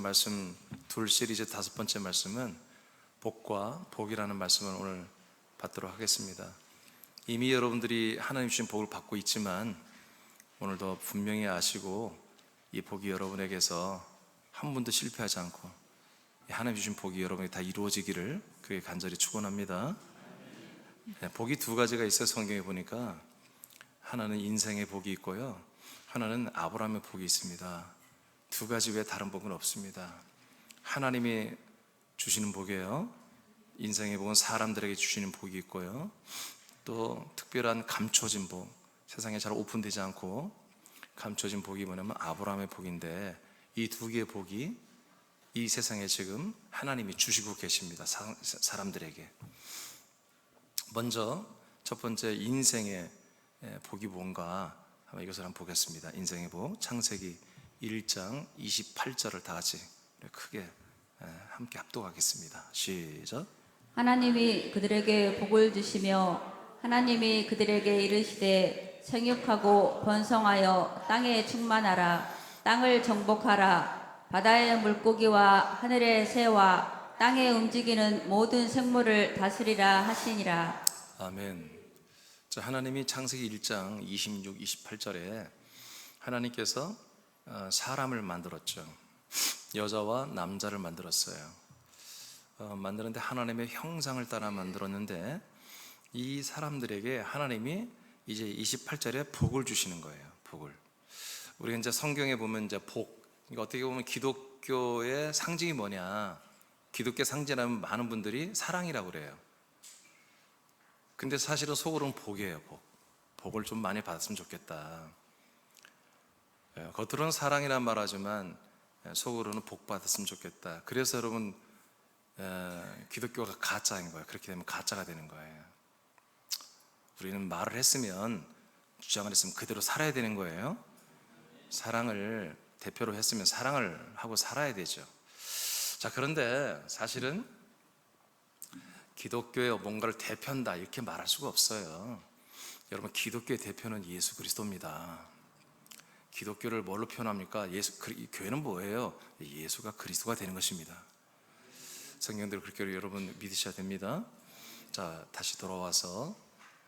말씀 둘 시리즈 5번째 말씀은 복과 복이라는 말씀을 오늘 받도록 하겠습니다. 이미 여러분들이 하나님 주신 복을 받고 있지만 오늘도 분명히 아시고 이 복이 여러분에게서 한 분도 실패하지 않고 하나님 주신 복이 여러분에게 다 이루어지기를 그게 간절히 축원합니다. 복이 두 가지가 있어요. 성경에 보니까 하나는 인생의 복이 있고요, 하나는 아브라함의 복이 있습니다. 두 가지 외에 다른 복은 없습니다. 하나님이 주시는 복이에요. 인생의 복은 사람들에게 주시는 복이 있고요, 또 특별한 감춰진 복, 세상에 잘 오픈되지 않고 감춰진 복이 뭐냐면 아브라함의 복인데, 이 두 개의 복이 이 세상에 지금 하나님이 주시고 계십니다. 사람들에게. 먼저 첫 번째 인생의 복이 뭔가 한번 이것을 한번 보겠습니다. 인생의 복, 창세기 1장 28절을 다 같이 크게 함께 합독하겠습니다. 시작. 하나님이 그들에게 복을 주시며 하나님이 그들에게 이르시되 생육하고 번성하여 땅에 충만하라. 땅을 정복하라. 바다의 물고기와 하늘의 새와 땅에 움직이는 모든 생물을 다스리라 하시니라. 아멘. 자, 하나님이 창세기 1장 26, 28절에 하나님께서 사람을 만들었죠. 여자와 남자를 만들었어요. 만드는데 하나님의 형상을 따라 만들었는데, 이 사람들에게 하나님이 이제 28절에 복을 주시는 거예요. 복을. 우리가 이제 성경에 보면 이제 복, 어떻게 보면 기독교의 상징이 뭐냐? 기독교 상징하면 많은 분들이 사랑이라고 그래요. 근데 사실은 속으로는 복이에요. 복을 좀 많이 받았으면 좋겠다. 겉으로는 사랑이란 말하지만 속으로는 복 받았으면 좋겠다. 그래서 여러분, 기독교가 가짜인 거예요. 그렇게 되면 가짜가 되는 거예요. 우리는 말을 했으면, 주장을 했으면 그대로 살아야 되는 거예요. 사랑을 대표로 했으면 사랑을 하고 살아야 되죠. 자, 그런데 사실은 기독교의 뭔가를 대표한다 이렇게 말할 수가 없어요. 여러분, 기독교의 대표는 예수 그리스도입니다. 기독교를 뭘로 표현합니까? 교회는 뭐예요? 예수가 그리스도가 되는 것입니다. 성경대로 그렇게 여러분 믿으셔야 됩니다. 자, 다시 돌아와서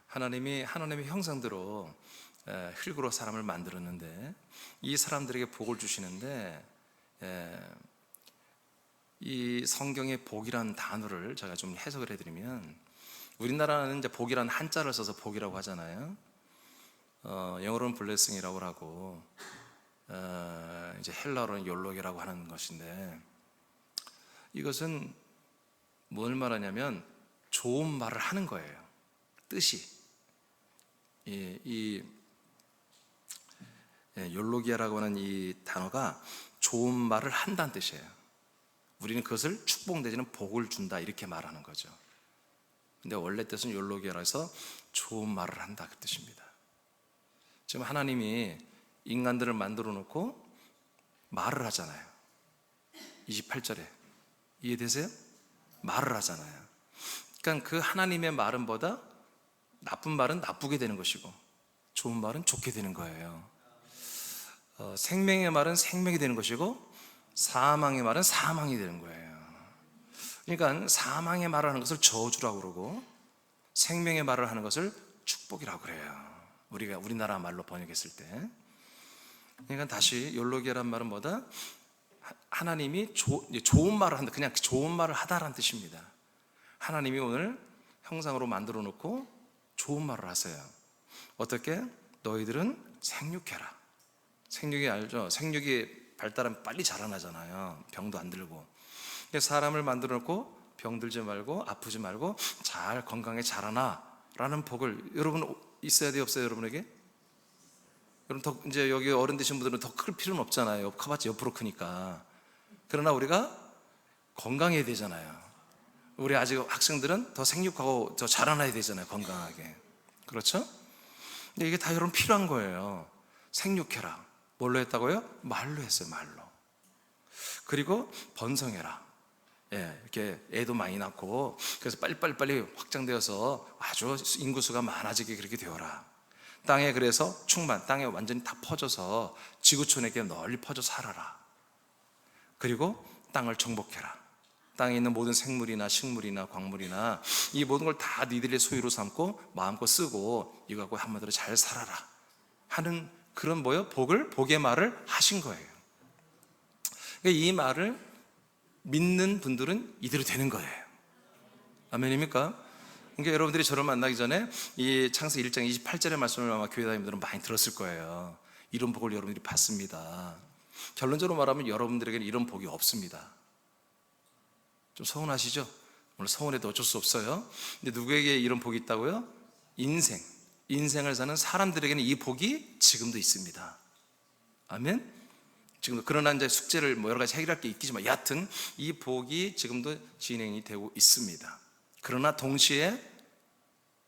하나님이 하나님의 형상대로 흙으로 사람을 만들었는데, 이 사람들에게 복을 주시는데, 이 성경의 복이라는 단어를 제가 좀 해석을 해드리면, 우리나라는 이제 복이라는 한자를 써서 복이라고 하잖아요. 영어로는 블레싱이라고 하고, 이제 헬라어로는 욜록이라고 하는 것인데, 이것은 뭘 말하냐면 좋은 말을 하는 거예요. 뜻이 욜록이라고 하는 이 단어가 좋은 말을 한다는 뜻이에요. 우리는 그것을 축복 내지는 복을 준다 이렇게 말하는 거죠. 근데 원래 뜻은 욜록이라 해서 좋은 말을 한다 그 뜻입니다. 지금 하나님이 인간들을 만들어 놓고 말을 하잖아요. 28절에 이해되세요? 말을 하잖아요. 그러니까 그 하나님의 말은보다 나쁜 말은 나쁘게 되는 것이고 좋은 말은 좋게 되는 거예요. 생명의 말은 생명이 되는 것이고 사망의 말은 사망이 되는 거예요. 그러니까 사망의 말을 하는 것을 저주라고 그러고 생명의 말을 하는 것을 축복이라고 그래요. 우리나라 말로 번역했을 때. 그러니까 다시 욜록이라는 말은 뭐다? 하나님이 좋은 말을 한다, 그냥 좋은 말을 하다라는 뜻입니다. 하나님이 오늘 형상으로 만들어 놓고 좋은 말을 하세요. 어떻게? 너희들은 생육해라. 생육이 알죠? 생육이 발달하면 빨리 자라나잖아요. 병도 안 들고. 사람을 만들어 놓고 병들지 말고 아프지 말고 잘 건강하게 자라나 라는 복을 여러분 있어야 돼요, 없어요? 여러분에게? 여러분 더 이제 여기 어른 되신 분들은 더 클 필요는 없잖아요. 커봤자 옆으로 크니까. 그러나 우리가 건강해야 되잖아요. 우리 아직 학생들은 더 생육하고 더 자라나야 되잖아요. 건강하게. 그렇죠? 근데 이게 다 여러분 필요한 거예요. 생육해라. 뭘로 했다고요? 말로 했어요. 말로. 그리고 번성해라. 이렇게 애도 많이 낳고 그래서 빨리 확장되어서 아주 인구수가 많아지게 그렇게 되어라. 땅에 그래서 충만, 땅에 완전히 다 퍼져서 지구촌에게 널리 퍼져 살아라. 그리고 땅을 정복해라. 땅에 있는 모든 생물이나 식물이나 광물이나 이 모든 걸 다 니들의 소유로 삼고 마음껏 쓰고 이거 갖고 한마디로 잘 살아라 하는 그런 복의 말을 하신 거예요. 그러니까 이 말을 믿는 분들은 이대로 되는 거예요. 아멘입니까? 그러니까 여러분들이 저를 만나기 전에 이 창세기 1장 28절의 말씀을 아마 교회 다니면들은 많이 들었을 거예요. 이런 복을 여러분들이 받습니다. 결론적으로 말하면 여러분들에게는 이런 복이 없습니다. 좀 서운하시죠? 오늘 서운해도 어쩔 수 없어요. 근데 누구에게 이런 복이 있다고요? 인생을 사는 사람들에게는 이 복이 지금도 있습니다. 아멘? 지금도. 그러나 이제 숙제를 여러 가지 해결할 게 있겠지만 여하튼 이 복이 지금도 진행이 되고 있습니다. 그러나 동시에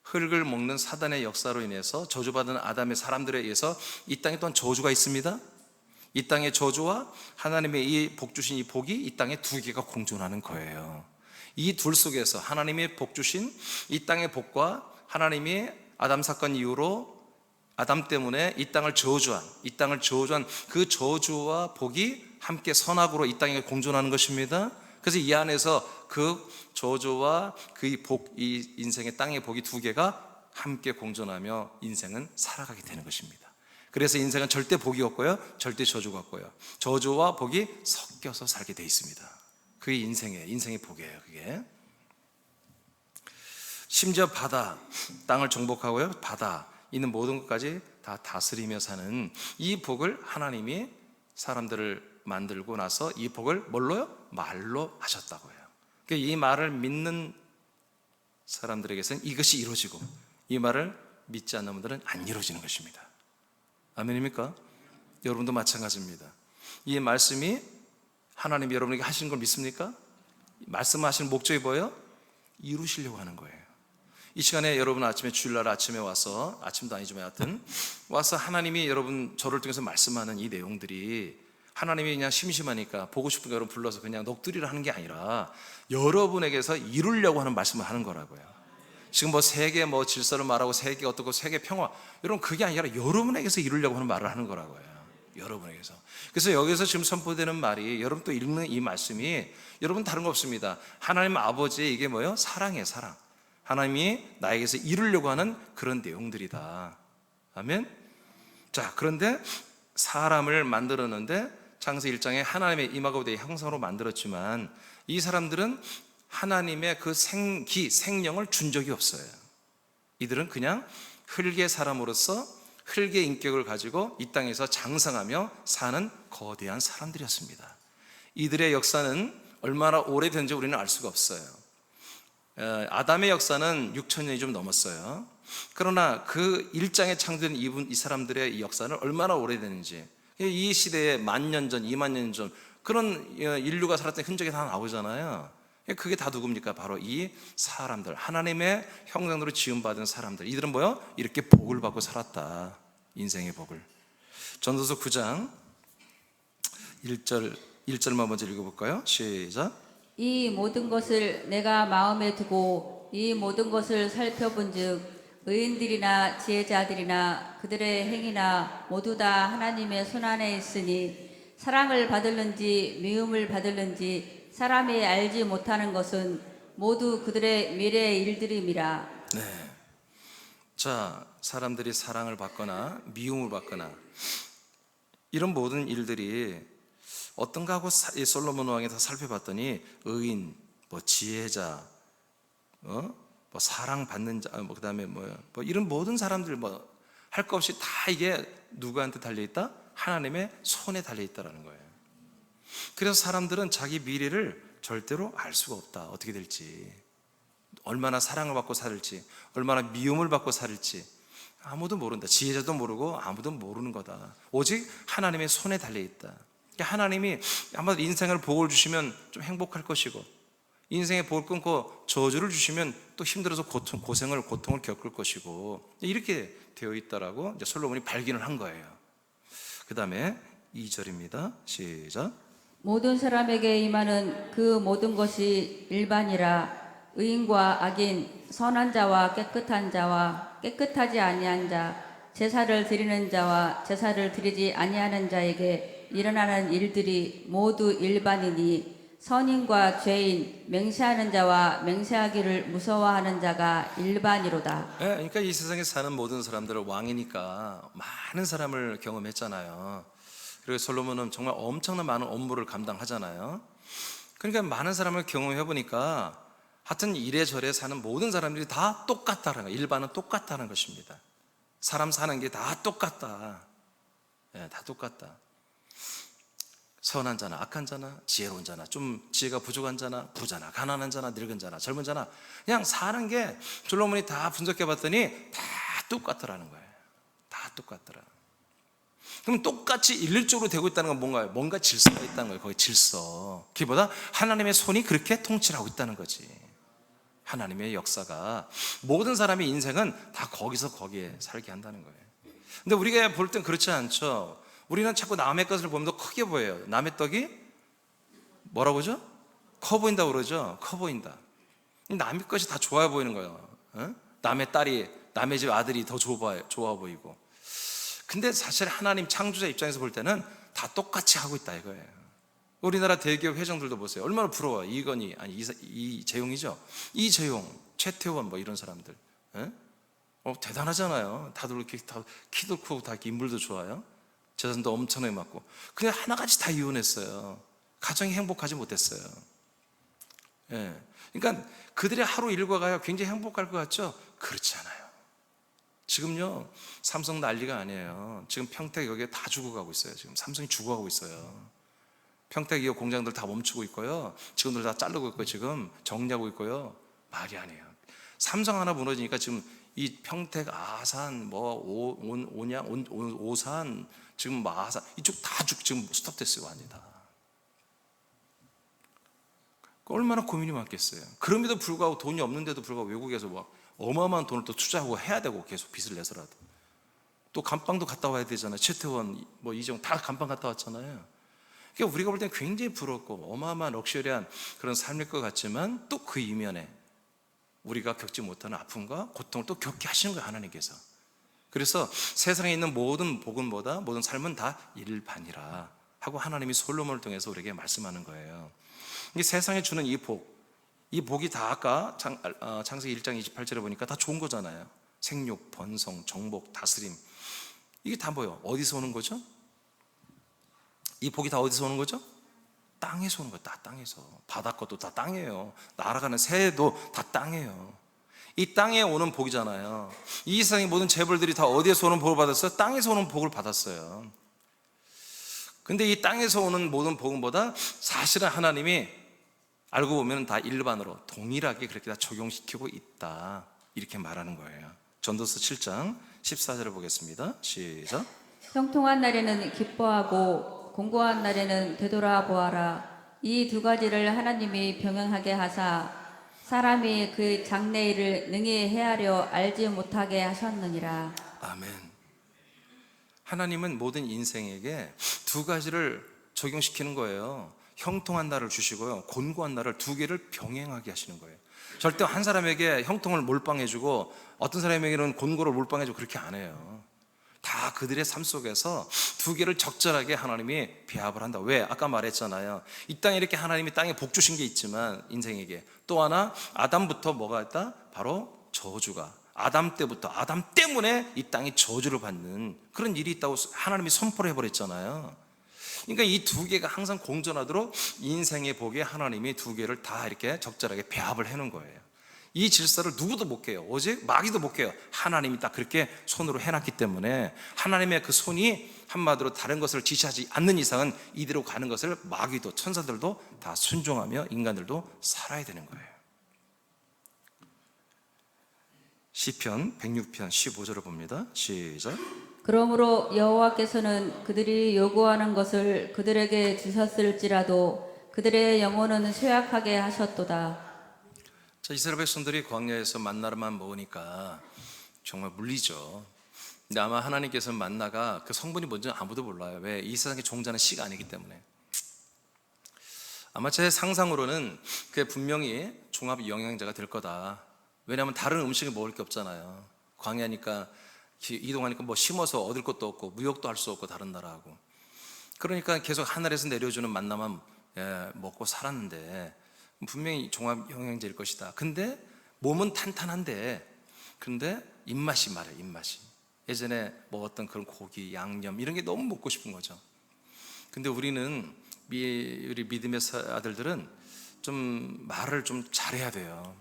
흙을 먹는 사단의 역사로 인해서 저주받은 아담의 사람들에 의해서 이 땅에 또한 저주가 있습니다. 이 땅의 저주와 하나님의 이 복 주신 이 복이 이 땅에 두 개가 공존하는 거예요. 이 둘 속에서 하나님의 복 주신 이 땅의 복과 하나님이 아담 사건 이후로 아담 때문에 이 땅을 저주한 그 저주와 복이 함께 선악으로 이 땅에 공존하는 것입니다. 그래서 이 안에서 그 저주와 이 인생의 땅의 복이 두 개가 함께 공존하며 인생은 살아가게 되는 것입니다. 그래서 인생은 절대 복이 없고요, 절대 저주가 없고요. 저주와 복이 섞여서 살게 돼 있습니다. 그게 인생의 복이에요. 그게 심지어 바다, 땅을 정복하고요, 바다 있는 모든 것까지 다 다스리며 사는 이 복을 하나님이 사람들을 만들고 나서 이 복을 뭘로요? 말로 하셨다고 해요. 그러니까 이 말을 믿는 사람들에게서는 이것이 이루어지고 이 말을 믿지 않는 분들은 안 이루어지는 것입니다. 아멘입니까? 여러분도 마찬가지입니다. 이 말씀이 하나님이 여러분에게 하시는 걸 믿습니까? 말씀하시는 목적이 뭐예요? 이루시려고 하는 거예요. 이 시간에 여러분 아침에 주일날 아침에 와서, 아침도 아니지만 하여튼 와서 하나님이 여러분 저를 통해서 말씀하는 이 내용들이 하나님이 그냥 심심하니까 보고 싶은 거 여러분 불러서 그냥 넋두리를 하는 게 아니라 여러분에게서 이루려고 하는 말씀을 하는 거라고요. 지금 세계 질서를 말하고 세계 어떻고 세계 평화, 여러분 그게 아니라 여러분에게서 이루려고 하는 말을 하는 거라고요. 여러분에게서. 그래서 여기서 지금 선포되는 말이 여러분 또 읽는 이 말씀이 여러분 다른 거 없습니다. 하나님 아버지의 이게 뭐예요? 사랑이에요. 사랑. 하나님이 나에게서 이루려고 하는 그런 내용들이다. 아멘. 자, 그런데 사람을 만들었는데 창세 1장에 하나님의 임하고 대의 형상으로 만들었지만 이 사람들은 하나님의 그 생령을 준 적이 없어요. 이들은 그냥 흙의 사람으로서 흙의 인격을 가지고 이 땅에서 장성하며 사는 거대한 사람들이었습니다. 이들의 역사는 얼마나 오래된지 우리는 알 수가 없어요. 아담의 역사는 6,000년이 좀 넘었어요. 그러나 그 1장에 창조된 이 사람들의 이 역사는 얼마나 오래되는지, 이 시대에 10,000년 전, 20,000년 전 그런 인류가 살았던 흔적이 다 나오잖아요. 그게 다 누굽니까? 바로 이 사람들, 하나님의 형상으로 지음받은 사람들. 이들은 뭐요? 이렇게 복을 받고 살았다. 인생의 복을. 전도서 9장 1절만 먼저 읽어볼까요? 시작. 이 모든 것을 내가 마음에 두고 이 모든 것을 살펴본즉 의인들이나 지혜자들이나 그들의 행위나 모두 다 하나님의 손안에 있으니 사랑을 받을는지 미움을 받을는지 사람이 알지 못하는 것은 모두 그들의 미래의 일들임이라. 네. 자, 사람들이 사랑을 받거나 미움을 받거나 이런 모든 일들이 어떤가 하고 솔로몬 왕이 다 살펴봤더니 의인, 지혜자, 사랑받는 자, 그다음에 이런 모든 사람들 할 것 없이 다 이게 누구한테 달려 있다? 하나님의 손에 달려 있다라는 거예요. 그래서 사람들은 자기 미래를 절대로 알 수가 없다. 어떻게 될지, 얼마나 사랑을 받고 살을지, 얼마나 미움을 받고 살을지 아무도 모른다. 지혜자도 모르고 아무도 모르는 거다. 오직 하나님의 손에 달려 있다. 하나님이 아마 인생을 복을 주시면 좀 행복할 것이고, 인생의 복을 끊고 저주를 주시면 또 힘들어서 고통을 겪을 것이고, 이렇게 되어 있다라고 이제 솔로몬이 발견을 한 거예요. 그 다음에 2절입니다. 시작. 모든 사람에게 임하는 그 모든 것이 일반이라. 의인과 악인, 선한 자와 깨끗한 자와 깨끗하지 아니한 자, 제사를 드리는 자와 제사를 드리지 아니하는 자에게 일어나는 일들이 모두 일반이니 선인과 죄인, 맹세하는 자와 맹세하기를 무서워하는 자가 일반이로다. 예, 그러니까 이 세상에 사는 모든 사람들은 왕이니까 많은 사람을 경험했잖아요. 그리고 솔로몬은 정말 엄청난 많은 업무를 감당하잖아요. 그러니까 많은 사람을 경험해 보니까 하여튼 이래저래 사는 모든 사람들이 다 똑같다는 거, 일반은 똑같다는 것입니다. 사람 사는 게 다 똑같다. 예, 다 똑같다. 선한 자나 악한 자나 지혜로운 자나 좀 지혜가 부족한 자나 부자나 가난한 자나 늙은 자나 젊은 자나 그냥 사는 게 솔로몬이 다 분석해 봤더니 다 똑같더라는 거예요. 다 똑같더라. 그럼 똑같이 일률적으로 되고 있다는 건 뭔가요? 뭔가 질서가 있다는 거예요. 거기 질서. 그보다 하나님의 손이 그렇게 통치를 하고 있다는 거지. 하나님의 역사가 모든 사람의 인생은 다 거기서 거기에 살게 한다는 거예요. 근데 우리가 볼 땐 그렇지 않죠. 우리는 자꾸 남의 것을 보면 더 크게 보여요. 남의 떡이 뭐라고 그러죠? 커 보인다고 그러죠. 커 보인다. 남의 것이 다 좋아 보이는 거예요. 어? 남의 딸이, 남의 집 아들이 더 좋아 보이고. 근데 사실 하나님 창조자 입장에서 볼 때는 다 똑같이 하고 있다 이거예요. 우리나라 대기업 회장들도 보세요. 얼마나 부러워요. 이건희, 아니 이재용이죠. 이재용, 최태원 뭐 이런 사람들. 예? 대단하잖아요. 다들 이렇게 다 키도 크고 다 이렇게 인물도 좋아요. 재산도 엄청나게 많고. 그냥 하나같이 다 이혼했어요. 가정이 행복하지 못했어요. 예. 그러니까 그들의 하루 일과가 굉장히 행복할 것 같죠? 그렇지 않아요. 지금요, 삼성 난리가 아니에요. 지금 평택 여기에 다 죽어가고 있어요. 지금 삼성이 죽어가고 있어요. 평택 이 공장들 다 멈추고 있고요. 직원들 다 자르고 있고 지금 정리하고 있고요. 말이 아니에요. 삼성 하나 무너지니까 지금 이 평택, 아산, 뭐 온양, 오산, 지금 마산 이쪽 다 지금 스톱됐어요. 완전히 다. 얼마나 고민이 많겠어요. 그럼에도 불구하고 돈이 없는데도 불구하고 외국에서 막 어마어마한 돈을 또 투자하고 해야 되고 계속 빚을 내서라도 또 감방도 갔다 와야 되잖아요. 최태원, 뭐 이재용 다 감방 갔다 왔잖아요. 그러니까 우리가 볼 때는 굉장히 부럽고 어마어마한 럭셔리한 그런 삶일 것 같지만 또 그 이면에 우리가 겪지 못하는 아픔과 고통을 또 겪게 하시는 거예요. 하나님께서. 그래서 세상에 있는 모든 복음보다 모든 삶은 다 일반이라 하고 하나님이 솔로몬을 통해서 우리에게 말씀하는 거예요. 이 세상에 주는 이 복이 다 아까 창세기 1장 28절에 보니까 다 좋은 거잖아요. 생육, 번성, 정복, 다스림. 이게 다 뭐예요? 어디서 오는 거죠? 이 복이 다 어디서 오는 거죠? 땅에서 오는 거예요. 다 땅에서. 바다 것도 다 땅이에요. 날아가는 새도 다 땅이에요. 이 땅에 오는 복이잖아요. 이 세상의 모든 재벌들이 다 어디에서 오는 복을 받았어요? 땅에서 오는 복을 받았어요. 근데 이 땅에서 오는 모든 복음보다 사실은 하나님이 알고 보면 다 일반으로 동일하게 그렇게 다 적용시키고 있다. 이렇게 말하는 거예요. 전도서 7장 14절을 보겠습니다. 시작. 형통한 날에는 기뻐하고 공고한 날에는 되돌아보아라. 이 두 가지를 하나님이 병행하게 하사 사람이 그 장래일을 능히 헤아려 알지 못하게 하셨느니라. 아멘. 하나님은 모든 인생에게 두 가지를 적용시키는 거예요. 형통한 날을 주시고요, 곤고한 날을 두 개를 병행하게 하시는 거예요. 절대 한 사람에게 형통을 몰빵해주고 어떤 사람에게는 곤고를 몰빵해주고 그렇게 안 해요. 다 그들의 삶 속에서 두 개를 적절하게 하나님이 배합을 한다. 왜? 아까 말했잖아요. 이 땅에 이렇게 하나님이 땅에 복 주신 게 있지만 인생에게 또 하나 아담부터 뭐가 있다? 바로 저주가 아담 때부터 아담 때문에 이 땅이 저주를 받는 그런 일이 있다고 하나님이 선포를 해버렸잖아요. 그러니까 이 두 개가 항상 공존하도록 인생의 복에 하나님이 두 개를 다 이렇게 적절하게 배합을 해놓은 거예요. 이 질서를 누구도 못 깨요. 오직 마귀도 못 깨요. 하나님이 딱 그렇게 손으로 해놨기 때문에 하나님의 그 손이 한마디로 다른 것을 지시하지 않는 이상은 이대로 가는 것을 마귀도 천사들도 다 순종하며 인간들도 살아야 되는 거예요. 시편 106편 15절을 봅니다. 시작. 그러므로 여호와께서는 그들이 요구하는 것을 그들에게 주셨을지라도 그들의 영혼은 쇠약하게 하셨도다. 자, 이스라엘 백성들이 광야에서 만나만 먹으니까 정말 물리죠. 근데 아마 하나님께서 만나가 그 성분이 뭔지 아무도 몰라요. 왜? 이 세상의 종자는 씨가 아니기 때문에. 아마 제 상상으로는 그게 분명히 종합 영양제가 될 거다. 왜냐하면 다른 음식을 먹을 게 없잖아요. 광야니까 이동하니까 뭐 심어서 얻을 것도 없고 무역도 할 수 없고 다른 나라하고. 그러니까 계속 하늘에서 내려주는 만나만 먹고 살았는데 분명히 종합 영양제일 것이다. 근데 몸은 탄탄한데, 근데 입맛이 말이에요. 입맛이 예전에 먹었던 그런 고기, 양념 이런 게 너무 먹고 싶은 거죠. 근데 우리는 우리 믿음의 아들들은 좀 말을 좀 잘해야 돼요.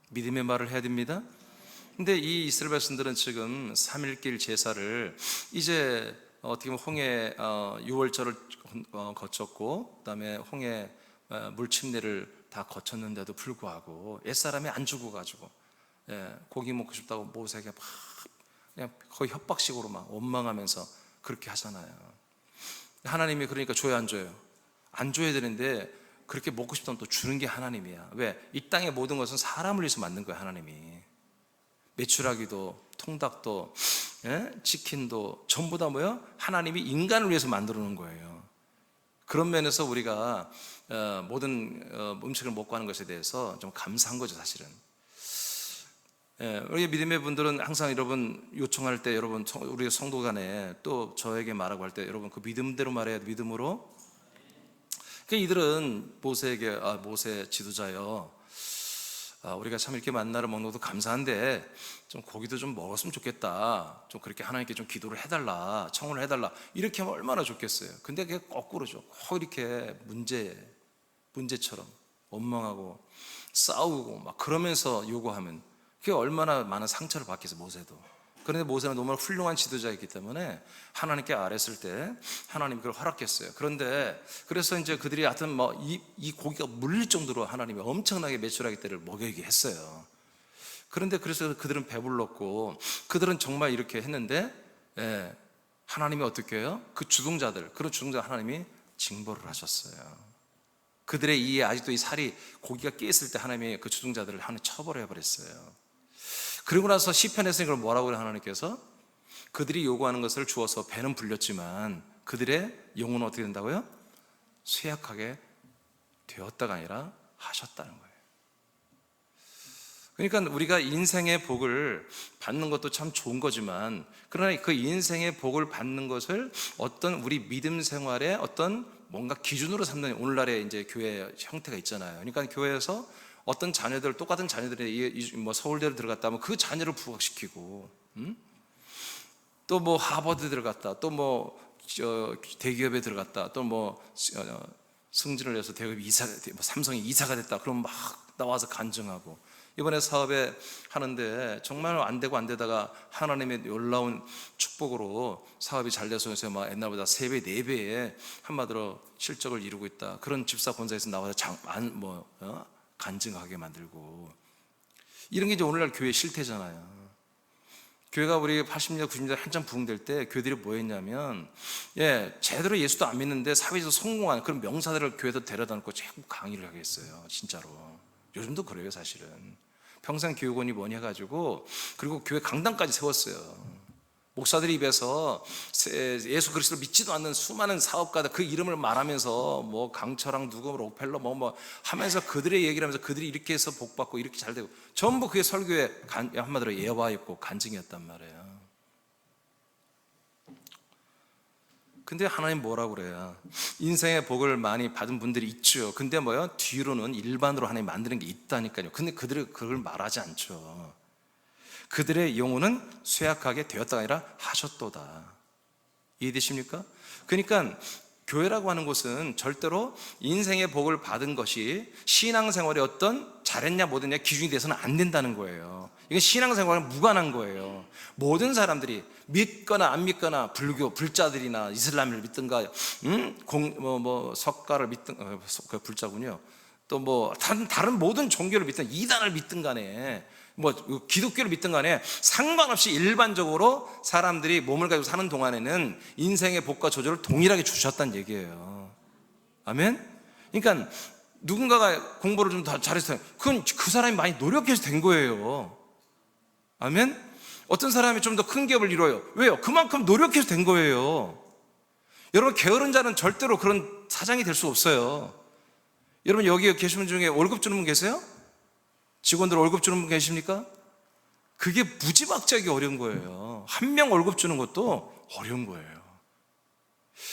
믿음의 말을 해야 됩니다. 근데 이 이스라엘 백성들은 지금 3일길 제사를 이제 어떻게 보면 홍해 유월절을 거쳤고, 그다음에 홍해 물침례를 다 거쳤는데도 불구하고 옛사람이 안 죽어가지고 고기 먹고 싶다고 모세에게 막 그냥 거의 협박식으로 막 원망하면서 그렇게 하잖아요. 하나님이 그러니까 줘야 안 줘요? 안 줘야 되는데 그렇게 먹고 싶다면 또 주는 게 하나님이야. 왜? 이 땅의 모든 것은 사람을 위해서 만든 거야. 하나님이 메추라기도 통닭도 치킨도 전부 다 뭐야? 하나님이 인간을 위해서 만들어 놓은 거예요. 그런 면에서 우리가 모든 음식을 먹고 하는 것에 대해서 좀 감사한 거죠, 사실은. 우리 믿음의 분들은 항상 여러분 요청할 때, 여러분 우리 성도 간에 또 저에게 말하고 할 때 여러분 그 믿음대로 말해야 돼. 믿음으로. 그러니까 이들은 모세에게 모세 지도자여, 우리가 참 이렇게 만나러 먹는 것도 감사한데 좀 고기도 좀 먹었으면 좋겠다. 좀 그렇게 하나님께 좀 기도를 해달라, 청혼을 해달라. 이렇게 하면 얼마나 좋겠어요. 근데 그게 거꾸로죠. 꼭 이렇게 문제처럼 원망하고 싸우고 막 그러면서 요구하면 그게 얼마나 많은 상처를 받겠어요, 모세도. 그런데 모세는 너무 훌륭한 지도자였기 때문에 하나님께 아뢰었을 때 하나님이 그걸 허락했어요. 그런데 그래서 이제 그들이 하여튼 이 고기가 물릴 정도로 하나님이 엄청나게 메추라기 떼를 먹이게 했어요. 그런데 그래서 그들은 배불렀고 그들은 정말 이렇게 했는데 하나님이 어떻게 해요? 그런 주동자 하나님이 징벌을 하셨어요. 그들의 이에 아직도 이 살이 고기가 끼 있을 때 하나님이 그 주동자들을 하나님 처벌해 버렸어요. 그리고 나서 시편에서 이걸 뭐라고 그래요? 하나님께서 그들이 요구하는 것을 주어서 배는 불렸지만 그들의 영혼은 어떻게 된다고요? 쇠약하게 되었다가 아니라 하셨다는 거예요. 그러니까 우리가 인생의 복을 받는 것도 참 좋은 거지만, 그러나 그 인생의 복을 받는 것을 어떤 우리 믿음 생활의 어떤 뭔가 기준으로 삼는 오늘날의 이제 교회 형태가 있잖아요. 그러니까 교회에서 어떤 자녀들, 똑같은 자녀들이 서울대를 들어갔다 하면 그 자녀를 부각시키고, 또 뭐 하버드 들어갔다, 또 대기업에 들어갔다, 또 승진을 해서 대기업 삼성이 이사가 됐다. 그럼 막 나와서 간증하고, 이번에 사업에 하는데 정말 안 되다가 하나님의 놀라운 축복으로 사업이 잘 돼서 막 옛날보다 3배, 4배의 한마디로 실적을 이루고 있다. 그런 집사 본사에서 나와서 간증하게 만들고, 이런 게 이제 오늘날 교회 실태잖아요. 교회가 우리 80년대, 90년대 한참 부흥될 때 교회들이 뭐 했냐면, 제대로 예수도 안 믿는데 사회에서 성공한 그런 명사들을 교회에서 데려다 놓고 자꾸 강의를 하게 했어요. 진짜로. 요즘도 그래요, 사실은. 평생 교육원이 뭐니 해가지고, 그리고 교회 강당까지 세웠어요. 목사들 입에서 예수 그리스도를 믿지도 않는 수많은 사업가들 그 이름을 말하면서 강철왕 누구 록펠러 하면서 그들의 얘기를 하면서 그들이 이렇게 해서 복받고 이렇게 잘 되고, 전부 그게 설교의 한마디로 예화였고 간증이었단 말이에요. 근데 하나님 뭐라고 그래요? 인생의 복을 많이 받은 분들이 있죠. 근데 뒤로는 일반으로 하나님 만드는 게 있다니까요. 근데 그들이 그걸 말하지 않죠. 그들의 영혼은 쇠약하게 되었다가 아니라 하셨도다. 이해되십니까? 그러니까 교회라고 하는 곳은 절대로 인생의 복을 받은 것이 신앙생활의 어떤 잘했냐 못했냐 기준이 돼서는 안 된다는 거예요. 이건 신앙생활은 무관한 거예요. 모든 사람들이 믿거나 안 믿거나, 불자들이나 이슬람을 믿든가, 석가를 믿든, 불자군요. 또 다른 모든 종교를 믿든, 이단을 믿든 간에, 기독교를 믿든 간에 상관없이 일반적으로 사람들이 몸을 가지고 사는 동안에는 인생의 복과 저주를 동일하게 주셨다는 얘기예요. 아멘? 그러니까 누군가가 공부를 좀 더 잘해서 그건 그 사람이 많이 노력해서 된 거예요. 아멘? 어떤 사람이 좀 더 큰 기업을 이뤄요. 왜요? 그만큼 노력해서 된 거예요. 여러분, 게으른 자는 절대로 그런 사장이 될 수 없어요. 여러분, 여기 계신 분 중에 월급 주는 분 계세요? 직원들 월급 주는 분 계십니까? 그게 무지막지하게 어려운 거예요. 한 명 월급 주는 것도 어려운 거예요.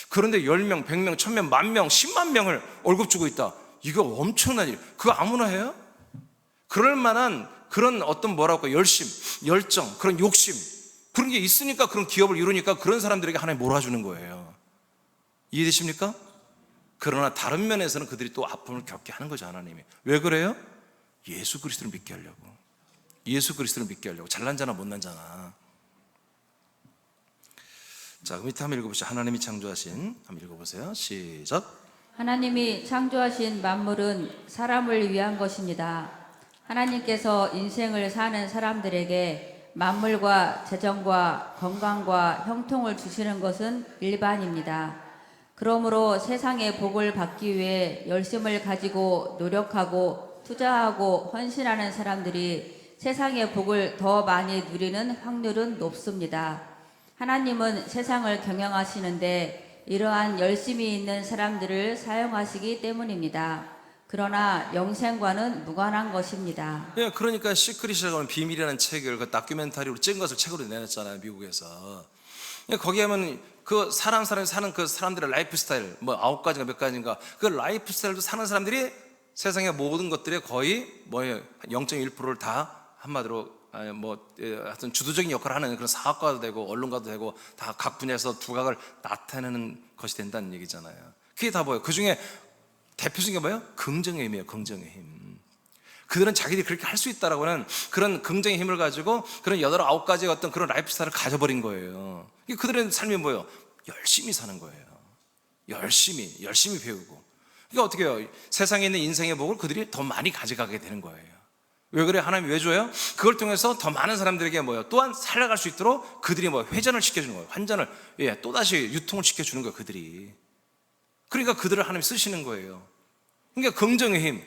그런데 10명, 100명, 1000명, 10,000명, 10만 명을 월급 주고 있다. 이거 엄청난 일. 그거 아무나 해요? 그럴 만한 그런 어떤 뭐라고 열심, 열정, 그런 욕심, 그런 게 있으니까 그런 기업을 이루니까 그런 사람들에게 하나님 몰아주는 거예요. 이해되십니까? 그러나 다른 면에서는 그들이 또 아픔을 겪게 하는 거죠, 하나님이. 왜 그래요? 예수 그리스도를 믿게 하려고. 예수 그리스도를 믿게 하려고. 잘난 자나 못난 자나. 자, 그 밑에 한번 읽어보시죠. 하나님이 창조하신, 한번 읽어보세요. 시작. 하나님이 창조하신 만물은 사람을 위한 것입니다. 하나님께서 인생을 사는 사람들에게 만물과 재정과 건강과 형통을 주시는 것은 일반입니다. 그러므로 세상의 복을 받기 위해 열심을 가지고 노력하고 투자하고 헌신하는 사람들이 세상의 복을 더 많이 누리는 확률은 높습니다. 하나님은 세상을 경영하시는데 이러한 열심히 있는 사람들을 사용하시기 때문입니다. 그러나 영생과는 무관한 것입니다. 예, 그러니까 시크릿이라고 하는 비밀이라는 책을 그 다큐멘터리로 찍은 것을 책으로 내놨잖아요, 미국에서. 예, 거기 하면 그 사람이 사는 그 사람들의 라이프 스타일, 뭐 9가지인가 몇 가지인가, 그 라이프 스타일도 사는 사람들이 세상의 모든 것들의 거의 뭐예요, 0.1%를 다 한마디로 하여튼 주도적인 역할을 하는 그런 사업가도 되고 언론가도 되고 다 각 분야에서 두각을 나타내는 것이 된다는 얘기잖아요. 그게 다 뭐예요? 그 중에 대표적인 게 뭐예요? 긍정의 힘이에요. 긍정의 힘. 그들은 자기들이 그렇게 할 수 있다라고 하는 그런 긍정의 힘을 가지고 그런 8, 9가지의 어떤 그런 라이프 스타일을 가져버린 거예요. 그들의 삶이 뭐예요? 열심히 사는 거예요. 열심히 배우고. 그러니까 어떻게 해요? 세상에 있는 인생의 복을 그들이 더 많이 가져가게 되는 거예요. 왜 그래요? 하나님이 왜 줘요? 그걸 통해서 더 많은 사람들에게 뭐예요? 또한 살아갈 수 있도록 그들이 회전을 시켜주는 거예요. 환전을, 또다시 유통을 시켜주는 거예요, 그들이. 그러니까 그들을 하나님이 쓰시는 거예요. 그러니까 긍정의 힘,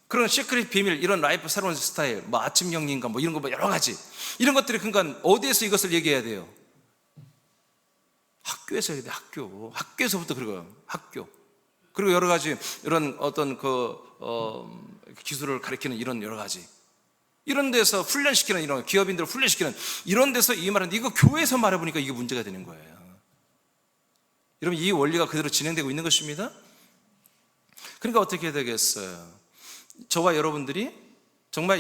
그런 시크릿 비밀, 이런 라이프 새로운 스타일, 아침 경리인가 이런 거 여러 가지. 이런 것들이 그러니까 어디에서 이것을 얘기해야 돼요? 학교에서 해야 돼, 학교. 학교에서부터 그래요, 학교. 그리고 여러 가지 이런 어떤 기술을 가르치는 이런 여러 가지. 이런 데서 훈련시키는 이런 기업인들을 훈련시키는 이런 데서 이 말은 이거 교회에서 말해보니까 이게 문제가 되는 거예요. 여러분, 이 원리가 그대로 진행되고 있는 것입니다. 그러니까 어떻게 해야 되겠어요? 저와 여러분들이 정말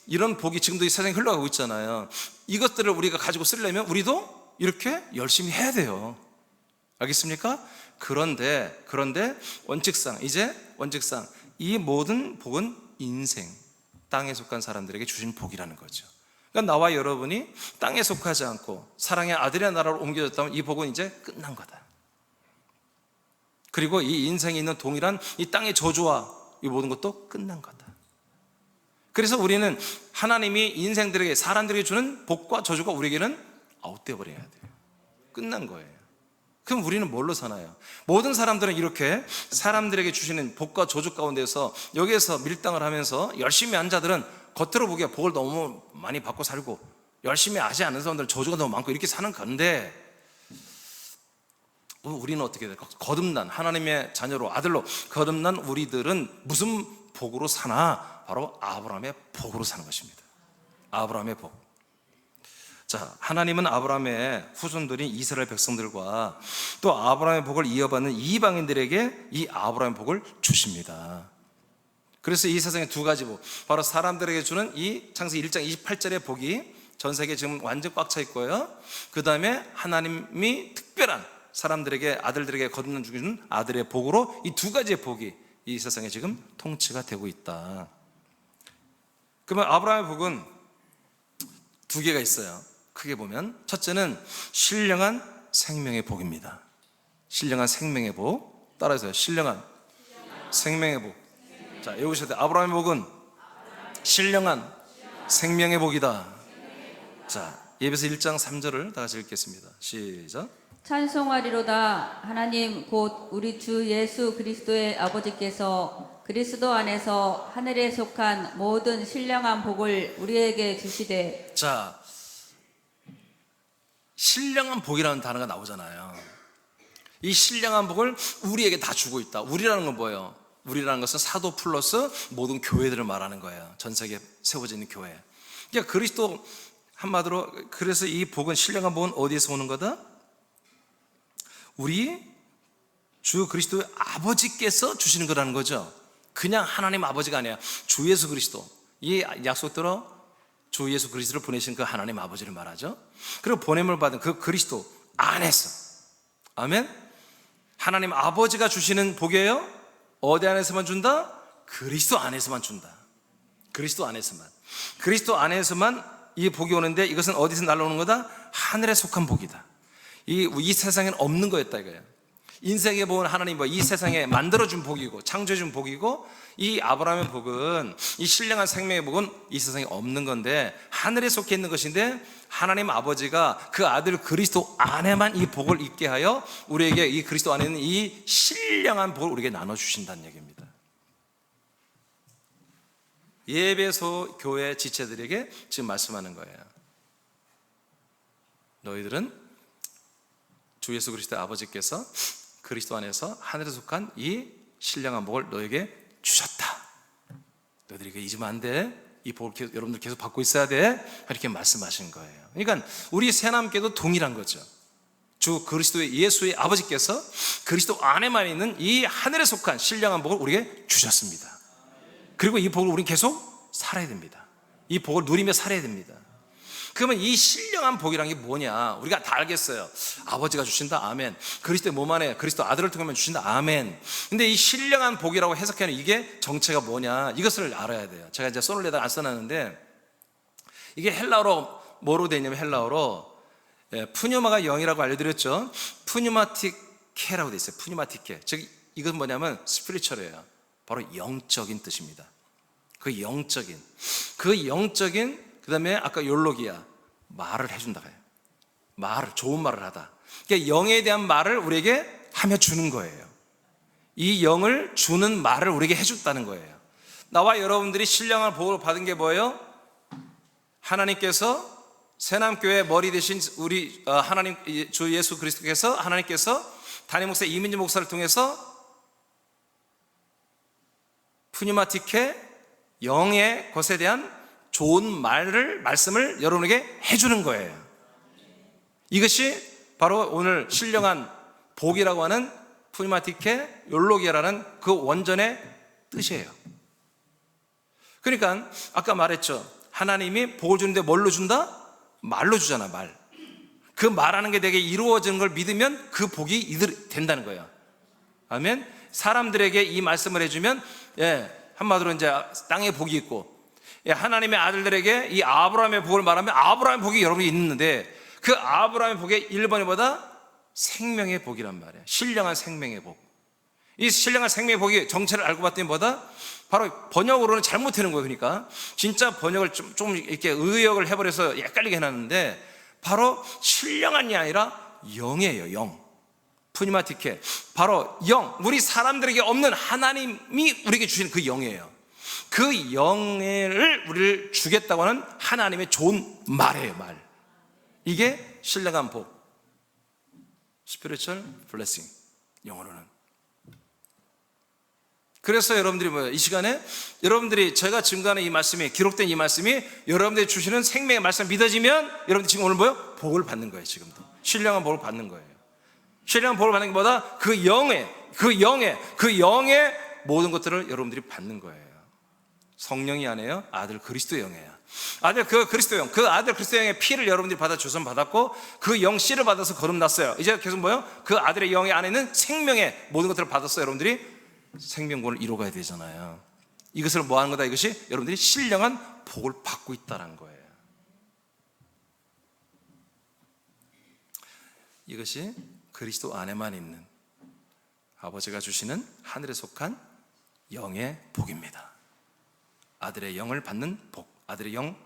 이런 복이 지금도 이 세상에 흘러가고 있잖아요. 이것들을 우리가 가지고 쓰려면 우리도 이렇게 열심히 해야 돼요. 알겠습니까? 그런데 원칙상 이 모든 복은 인생, 땅에 속한 사람들에게 주신 복이라는 거죠. 그러니까 나와 여러분이 땅에 속하지 않고 사랑의 아들의 나라로 옮겨졌다면 이 복은 이제 끝난 거다. 그리고 이 인생에 있는 동일한 이 땅의 저주와 이 모든 것도 끝난 거다. 그래서 우리는 하나님이 인생들에게, 사람들에게 주는 복과 저주가 우리에게는 아웃되어 버려야 돼요. 끝난 거예요. 그럼 우리는 뭘로 사나요? 모든 사람들은 이렇게 사람들에게 주시는 복과 저주 가운데서 여기에서 밀당을 하면서 열심히 한 자들은 겉으로 보기에 복을 너무 많이 받고 살고, 열심히 하지 않는 사람들은 저주가 너무 많고 이렇게 사는 건데, 우리는 어떻게 될까? 거듭난 하나님의 자녀로, 아들로 거듭난 우리들은 무슨 복으로 사나? 바로 아브라함의 복으로 사는 것입니다. 아브라함의 복. 자, 하나님은 아브라함의 후손들인 이스라엘 백성들과 또 아브라함의 복을 이어받는 이방인들에게 이 아브라함의 복을 주십니다. 그래서 이 세상에 두 가지 복, 바로 사람들에게 주는 이 창세기 1장 28절의 복이 전 세계에 지금 완전 꽉 차 있고요. 그 다음에 하나님이 특별한 사람들에게, 아들들에게 거듭난 주시는 아들의 복으로 이 두 가지의 복이 이 세상에 지금 통치가 되고 있다. 그러면 아브라함의 복은 두 개가 있어요. 크게 보면 첫째는 신령한 생명의 복입니다. 신령한 생명의 복. 따라해서요. 신령한 생명의 복. 자, 외우셔야 돼요. 아브라함의 복은 신령한 생명의 복이다. 자, 예배서 1장 3절을 다 같이 읽겠습니다. 시작. 찬송하리로다. 하나님 곧 우리 주 예수 그리스도의 아버지께서 그리스도 안에서 하늘에 속한 모든 신령한 복을 우리에게 주시되. 자, 신령한 복이라는 단어가 나오잖아요. 이 신령한 복을 우리에게 다 주고 있다. 우리라는 건 뭐예요? 우리라는 것은 사도 플러스 모든 교회들을 말하는 거예요. 전 세계에 세워져 있는 교회. 그러니까 그리스도 한마디로, 그래서 이 복은, 신령한 복은 어디에서 오는 거다? 우리 주 그리스도의 아버지께서 주시는 거라는 거죠. 그냥 하나님 아버지가 아니야. 주 예수 그리스도. 이 약속대로 주 예수 그리스도를 보내신 그 하나님 아버지를 말하죠. 그리고 보냄을 받은 그 그리스도 안에서, 아멘. 하나님 아버지가 주시는 복이에요. 어디 안에서만 준다? 그리스도 안에서만 준다. 그리스도 안에서만. 그리스도 안에서만 이 복이 오는데, 이것은 어디서 날라오는 거다? 하늘에 속한 복이다. 이 세상에는 없는 거였다 이거예요. 인생의 복은 하나님 이 세상에 만들어준 복이고 창조해준 복이고, 이 아브라함의 복은, 이 신령한 생명의 복은 이 세상에 없는 건데 하늘에 속해 있는 것인데, 하나님 아버지가 그 아들 그리스도 안에만 이 복을 입게 하여 우리에게 이 그리스도 안에 있는 이 신령한 복을 우리에게 나눠주신다는 얘기입니다. 예배소 교회 지체들에게 지금 말씀하는 거예요. 너희들은 주 예수 그리스도의 아버지께서 그리스도 안에서 하늘에 속한 이 신령한 복을 너에게 주셨다. 너희들이 이거 잊으면 안 돼. 이 복을 여러분들 계속 받고 있어야 돼. 이렇게 말씀하신 거예요. 그러니까 우리 새남교도 동일한 거죠. 주 그리스도의 예수의 아버지께서 그리스도 안에만 있는 이 하늘에 속한 신령한 복을 우리에게 주셨습니다. 그리고 이 복을 우리는 계속 살아야 됩니다. 이 복을 누리며 살아야 됩니다. 그러면 이 신령한 복이란 게 뭐냐? 우리가 다 알겠어요. 아버지가 주신다, 아멘. 그리스도의 몸 안에 그리스도 아들을 통하면 주신다, 아멘. 근데 이 신령한 복이라고 해석하는 이게 정체가 뭐냐? 이것을 알아야 돼요. 제가 이제 손을 내다 안 써놨는데, 이게 헬라어로 뭐로 되냐면, 헬라어로 푸뉴마가 영이라고 알려드렸죠. 푸뉴마티케라고 돼 있어요. 푸뉴마티케. 즉 이건 뭐냐면 스피리추얼이에요. 바로 영적인 뜻입니다. 그 영적인 그 다음에 아까 욜로기야, 말을 해준다. 말을, 좋은 말을 하다. 그러니까 영에 대한 말을 우리에게 하며 주는 거예요. 이 영을 주는 말을 우리에게 해줬다는 거예요. 나와 여러분들이 신령한 복을 받은 게 뭐예요? 하나님께서 새남교회 머리 대신 우리 하나님 주 예수 그리스도께서, 하나님께서 담임 목사 이민지 목사를 통해서 푸뉴마티케, 영의 것에 대한 좋은 말씀을 여러분에게 해주는 거예요. 이것이 바로 오늘 신령한 복이라고 하는 푸니마티케 욜로기아라는 그 원전의 뜻이에요. 그러니까 아까 말했죠. 하나님이 복을 주는데 뭘로 준다? 말로 주잖아, 말. 그 말하는 게 되게 이루어지는 걸 믿으면 그 복이 된다는 거예요. 아멘. 사람들에게 이 말씀을 해주면, 한마디로 이제 땅에 복이 있고, 하나님의 아들들에게 이 아브라함의 복을 말하면 아브라함의 복이 여러분이 있는데, 그 아브라함의 복의 1번이 뭐다? 생명의 복이란 말이에요. 신령한 생명의 복. 이 신령한 생명의 복이 정체를 알고 봤더니 뭐다? 바로 번역으로는 잘못되는 거예요. 그러니까 진짜 번역을 좀 이렇게 의역을 해버려서 헷갈리게 해놨는데, 바로 신령한이 아니라 영이에요. 영. 푸니마티케, 바로 영, 우리 사람들에게 없는 하나님이 우리에게 주신 그 영이에요. 그 영을 우리를 주겠다고 하는 하나님의 좋은 말이에요. 말. 이게 신령한 복, spiritual blessing, 영어로는. 그래서 여러분들이 뭐예요? 이 시간에 여러분들이 제가 증거하는 이 말씀이, 기록된 이 말씀이 여러분들이 주시는 생명의 말씀 믿어지면 여러분들이 지금 오늘 뭐예요? 복을 받는 거예요. 지금도 신령한 복을 받는 거예요. 신령한 복을 받는 것보다 그 영의 모든 것들을 여러분들이 받는 거예요. 성령이 아니에요. 아들 그리스도 영이에요. 아들 그 그리스도 영, 그 아들 그리스도 영의 피를 여러분들이 받아 주선 받았고, 그 영 씨를 받아서 거듭났어요. 이제 계속 뭐예요? 그 아들의 영의 안에 있는 생명의 모든 것들을 받았어요. 여러분들이 생명권을 이루어가야 되잖아요. 이것을 뭐 하는 거다? 이것이 여러분들이 신령한 복을 받고 있다는 거예요. 이것이 그리스도 안에만 있는 아버지가 주시는 하늘에 속한 영의 복입니다. 아들의 영을 받는 복, 아들의 영,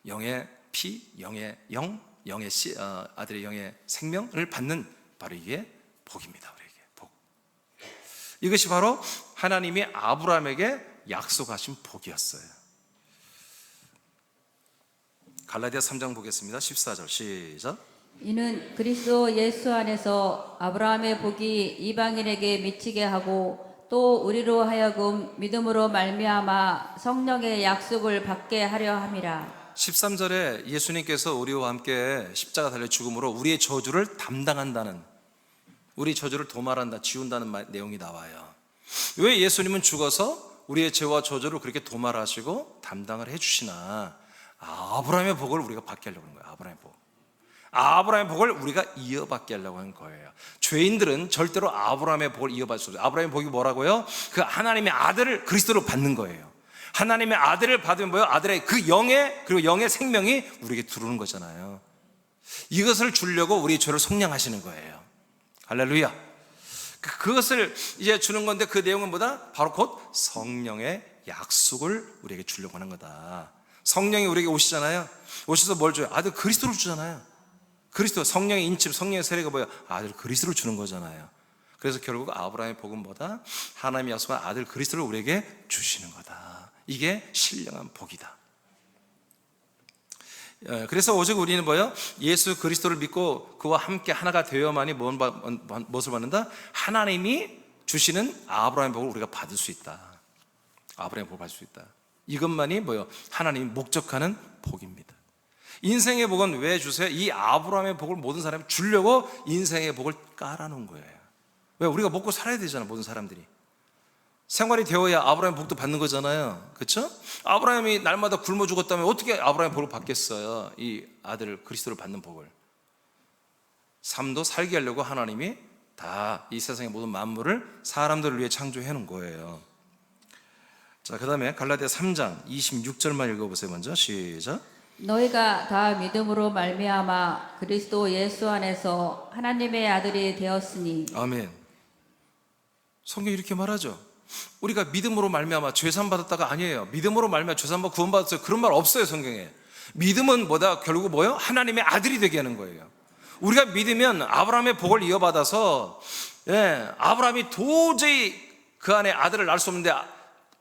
영의 피, 영의 영, 영의 씨, 아들의 영의 생명을 받는 바로 이게 복입니다. 우리에게 복. 이것이 바로 하나님이 아브라함에게 약속하신 복이었어요. 갈라디아 3장 보겠습니다. 14절 시작. 이는 그리스도 예수 안에서 아브라함의 복이 이방인에게 미치게 하고, 또 우리로 하여금 믿음으로 말미암아 성령의 약속을 받게 하려 함이라. 13절에 예수님께서 우리와 함께 십자가 달려 죽음으로 우리의 저주를 담당한다는, 우리 저주를 도말한다, 지운다는 내용이 나와요. 왜 예수님은 죽어서 우리의 죄와 저주를 그렇게 도말하시고 담당을 해주시나? 아브라함의 복을 우리가 받게 하려고 하는 거예요. 아브라함의 복을 우리가 이어받게 하려고 하는 거예요. 죄인들은 절대로 아브라함의 복을 이어받을 수 없어요. 아브라함의 복이 뭐라고요? 그 하나님의 아들을 그리스도로 받는 거예요. 하나님의 아들을 받으면 뭐예요? 아들의 그 영의, 그리고 영의 생명이 우리에게 들어오는 거잖아요. 이것을 주려고 우리 죄를 속량하시는 거예요. 할렐루야. 그것을 이제 주는 건데, 그 내용은 뭐다? 바로 곧 성령의 약속을 우리에게 주려고 하는 거다. 성령이 우리에게 오시잖아요. 오셔서 뭘 줘요? 아들 그리스도를 주잖아요. 그리스도, 성령의 인침, 성령의 세례가 뭐예요? 아들 그리스도를 주는 거잖아요. 그래서 결국 아브라함의 복은 뭐다? 하나님의 약속한 아들 그리스도를 우리에게 주시는 거다. 이게 신령한 복이다. 그래서 오직 우리는 뭐예요? 예수 그리스도를 믿고 그와 함께 하나가 되어야만이 무엇을 받는다? 하나님이 주시는 아브라함의 복을 우리가 받을 수 있다. 아브라함의 복을 받을 수 있다. 이것만이 뭐예요? 하나님이 목적하는 복입니다. 인생의 복은 왜 주세요? 이 아브라함의 복을 모든 사람이 주려고 인생의 복을 깔아놓은 거예요. 왜? 우리가 먹고 살아야 되잖아, 모든 사람들이. 생활이 되어야 아브라함의 복도 받는 거잖아요. 그렇죠? 아브라함이 날마다 굶어 죽었다면 어떻게 아브라함의 복을 받겠어요? 이 아들 그리스도를 받는 복을. 삶도 살게 하려고 하나님이 다 이 세상의 모든 만물을 사람들을 위해 창조해 놓은 거예요. 자, 그 다음에 갈라디아 3장 26절만 읽어보세요. 먼저 시작. 너희가 다 믿음으로 말미암아 그리스도 예수 안에서 하나님의 아들이 되었으니. 아멘. 성경이 이렇게 말하죠. 우리가 믿음으로 말미암아 죄산 받았다가 아니에요. 믿음으로 말미암아 죄산 받고 구원 받았어요. 그런 말 없어요, 성경에. 믿음은 뭐다? 결국 뭐예요? 하나님의 아들이 되게 하는 거예요. 우리가 믿으면 아브라함의 복을 이어받아서, 아브라함이 도저히 그 안에 아들을 낳을 수 없는데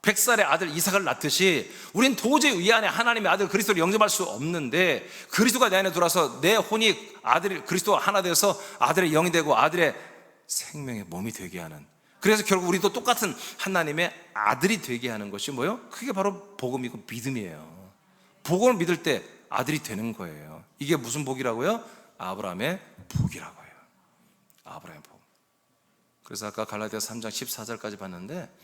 100살의 아들 이삭을 낳듯이 우린 도저히 이 안에 하나님의 아들 그리스도를 영접할 수 없는데, 그리스도가 내 안에 들어와서 내 혼이 아들이 그리스도와 하나 되어서 아들의 영이 되고 아들의 생명의 몸이 되게 하는, 그래서 결국 우리도 똑같은 하나님의 아들이 되게 하는 것이 뭐예요? 그게 바로 복음이고 믿음이에요. 복음을 믿을 때 아들이 되는 거예요. 이게 무슨 복이라고요? 아브라함의 복이라고 해요. 아브라함의 복. 그래서 아까 갈라디아 3장 14절까지 봤는데